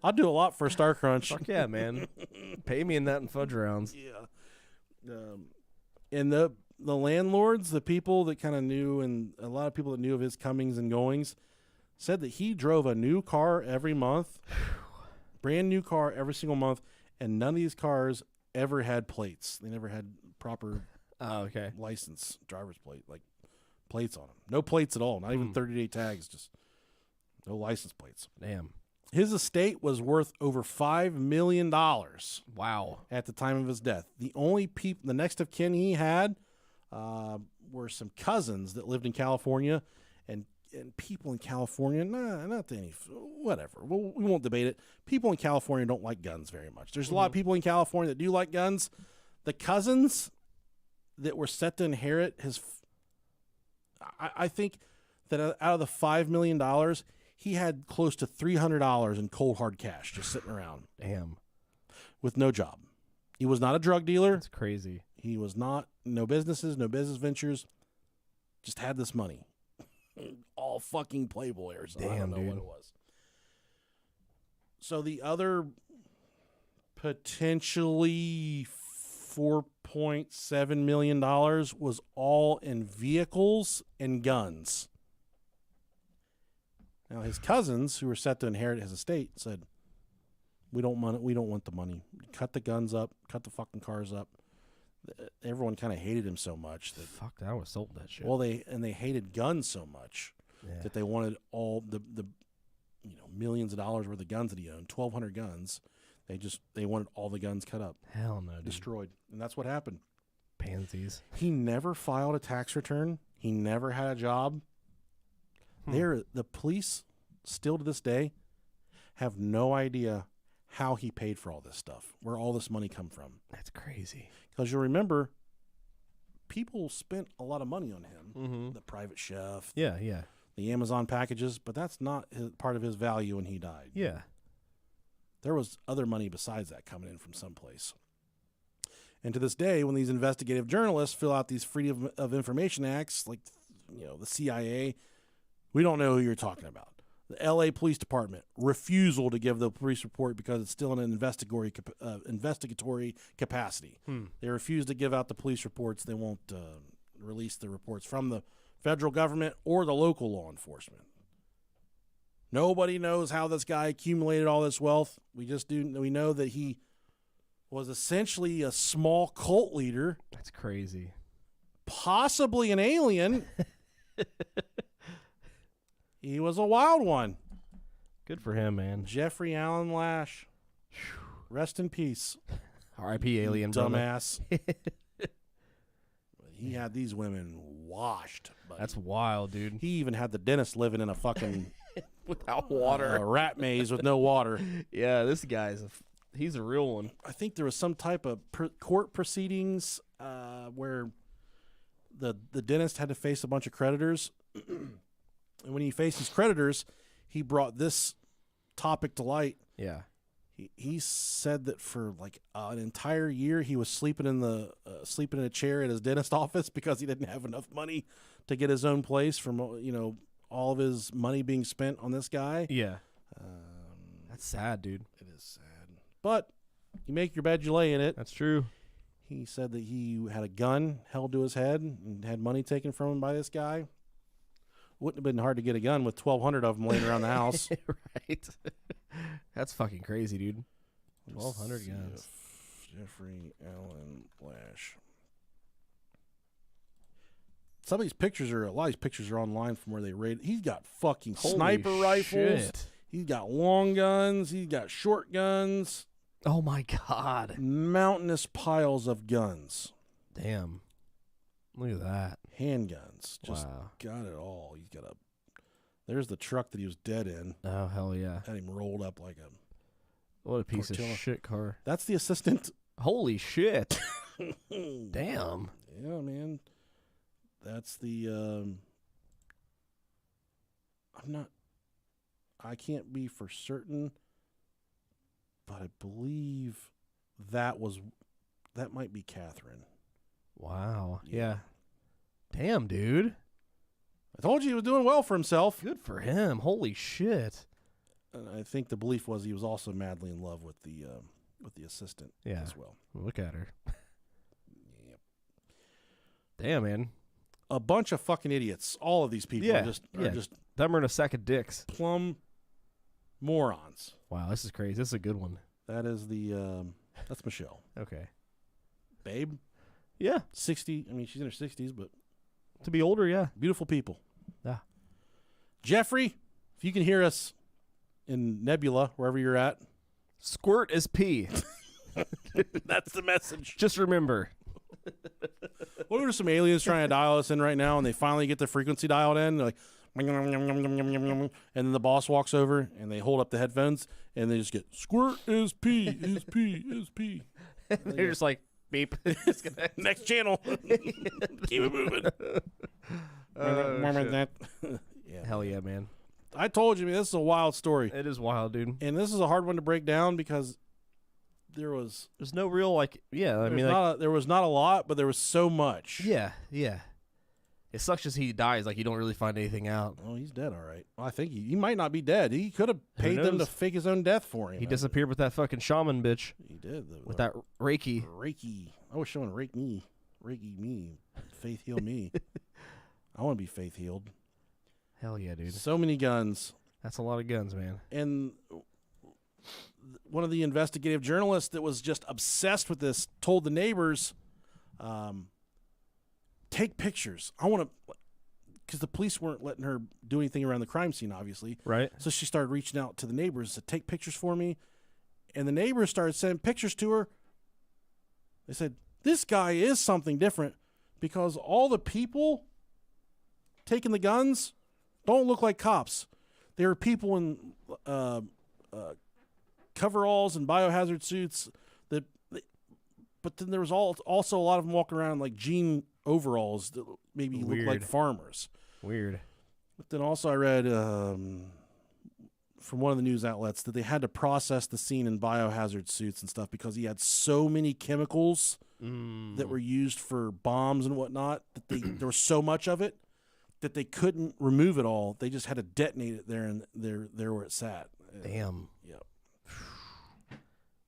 I'll do a lot for a Star Crunch. Fuck yeah, man. Pay me in that in fudge rounds. Yeah. And the landlords, the people that kind of knew, and a lot of people that knew of his comings and goings, said that he drove a new car every month, brand new car every single month, and none of these cars ever had plates. They never had proper license, driver's plate, like plates on them. No plates at all, not even 30-day tags, just no license plates. Damn. His estate was worth over $5 million. Wow. At the time of his death. The only people, the next of kin he had were some cousins that lived in California, and people in California, not any, whatever. We won't debate it. People in California don't like guns very much. There's a lot of people in California that do like guns. The cousins that were set to inherit his, I think that out of the $5 million, he had close to $300 in cold hard cash just sitting around. Damn. With no job. He was not a drug dealer. That's crazy. He was not, no businesses, no business ventures. Just had this money. All fucking Playboy or something. I don't know what it was. So the other potentially $4.7 million was all in vehicles and guns. Now his cousins, who were set to inherit his estate, said, "We don't want the money. Cut the guns up. Cut the fucking cars up." Everyone kind of hated him so much that fuck, I would have sold that shit. Well, they hated guns so much that they wanted all the millions of dollars worth of guns that he owned, 1,200 guns. They wanted all the guns cut up. Hell no, dude. Destroyed, and that's what happened. Pansies. He never filed a tax return. He never had a job. The police still to this day have no idea how he paid for all this stuff, where all this money come from. That's crazy. Because you'll remember, people spent a lot of money on him. The private chef. Yeah. The Amazon packages, but that's not part of his value when he died. Yeah. There was other money besides that coming in from someplace. And to this day, when these investigative journalists fill out these Freedom of Information Acts, like the CIA, we don't know who you're talking about. The L.A. Police Department, refusal to give the police report because it's still in an investigatory capacity. They refuse to give out the police reports. They won't release the reports from the federal government or the local law enforcement. Nobody knows how this guy accumulated all this wealth. We know that he was essentially a small cult leader. That's crazy. Possibly an alien. He was a wild one. Good for him, man. Jeffrey Allen Lash. Rest in peace. R.I.P. alien dumbass. He had these women washed. Buddy. That's wild, dude. He even had the dentist living in a fucking without water, a rat maze with no water. Yeah, this guy's he's a real one. I think there was some type of court proceedings where the dentist had to face a bunch of creditors. And when he faced his creditors, he brought this topic to light. Yeah. He said that for like an entire year he was sleeping in a chair at his dentist office because he didn't have enough money to get his own place from all of his money being spent on this guy. Yeah. That's sad, dude. It is sad. But you make your bed, you lay in it. That's true. He said that he had a gun held to his head and had money taken from him by this guy. Wouldn't have been hard to get a gun with 1,200 of them laying around the house. Right. That's fucking crazy, dude. 1,200 guns. Jeffrey Allen Lash. A lot of these pictures are online from where they raided. He's got fucking sniper rifles. Shit. He's got long guns. He's got short guns. Oh my God. Mountainous piles of guns. Damn. Look at that. Handguns. Just got it all. He's got there's the truck that he was dead in. Oh, hell yeah. Had him rolled up like a... What a piece tortilla. of shit car. That's the assistant. Holy shit. Damn. Yeah, man. That's the... I can't be for certain, but I believe that might be Catherine. Wow. Yeah. Damn, dude. I told you he was doing well for himself. Good for him. Holy shit. I think the belief was he was also madly in love with the assistant as well. Look at her. Yep. Damn, man. A bunch of fucking idiots. All of these people are just them are in a sack of dicks. Plumb morons. Wow, this is crazy. This is a good one. That is that's Michelle. Okay. Babe? Yeah. 60. I mean, she's in her 60s, but to be older, yeah. Beautiful people. Yeah. Jeffrey, if you can hear us in Nebula, wherever you're at. Squirt is pee. That's the message. Just remember. What if there's some aliens trying to dial us in right now and they finally get the frequency dialed in? They're like, and then the boss walks over and they hold up the headphones and they just get, squirt is pee, is pee, is pee. They're just like, beep. Next channel. Keep it moving. Yeah. Hell yeah, man. I told you, man, this is a wild story. It is wild, dude. And this is a hard one to break down because there's no real, like, yeah, I mean, there was not a lot, but there was so much. Yeah, yeah. It sucks just he dies, like, you don't really find anything out. Oh, he's dead, all right. Well, I think he might not be dead. He could have paid them to fake his own death for him. He disappeared with that fucking shaman bitch. He did. With that Reiki. Reiki. I was showing Reiki me. Faith heal me. I want to be faith healed. Hell yeah, dude. So many guns. That's a lot of guns, man. And one of the investigative journalists that was just obsessed with this told the neighbors, take pictures. I want to, because the police weren't letting her do anything around the crime scene, obviously. Right. So she started reaching out to the neighbors to take pictures for me. And the neighbors started sending pictures to her. They said, this guy is something different because all the people taking the guns don't look like cops. They were people in coveralls and biohazard suits. But then there was also a lot of them walking around like jean overalls that maybe look like farmers. Weird. But then also I read from one of the news outlets that they had to process the scene in biohazard suits and stuff because he had so many chemicals that were used for bombs and whatnot that there was so much of it that they couldn't remove it all. They just had to detonate it there and there where it sat. Damn. Yep.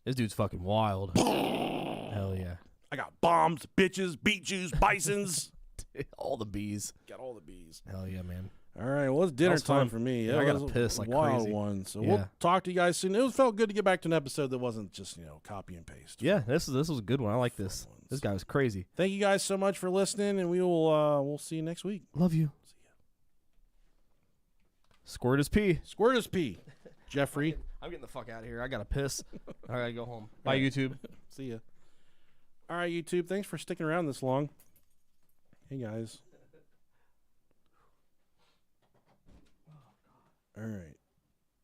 This dude's fucking wild. Hell yeah. I got bombs, bitches, beet juice, bisons. All the bees. Got all the bees. Hell yeah, man. All right, well, it's dinner time for me. Yeah, I got to piss like wild crazy. One. So we'll talk to you guys soon. It felt good to get back to an episode that wasn't just, copy and paste. Yeah, this was a good one. I like this. This guy was crazy. Thank you guys so much for listening, and we'll see you next week. Love you. See ya. Squirt is pee. Squirt is pee. Jeffrey. I'm getting the fuck out of here. I got to piss. I got to go home. Bye, YouTube. See ya. All right, YouTube. Thanks for sticking around this long. Hey, guys. All right.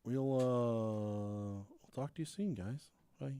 We'll talk to you soon, guys. Bye.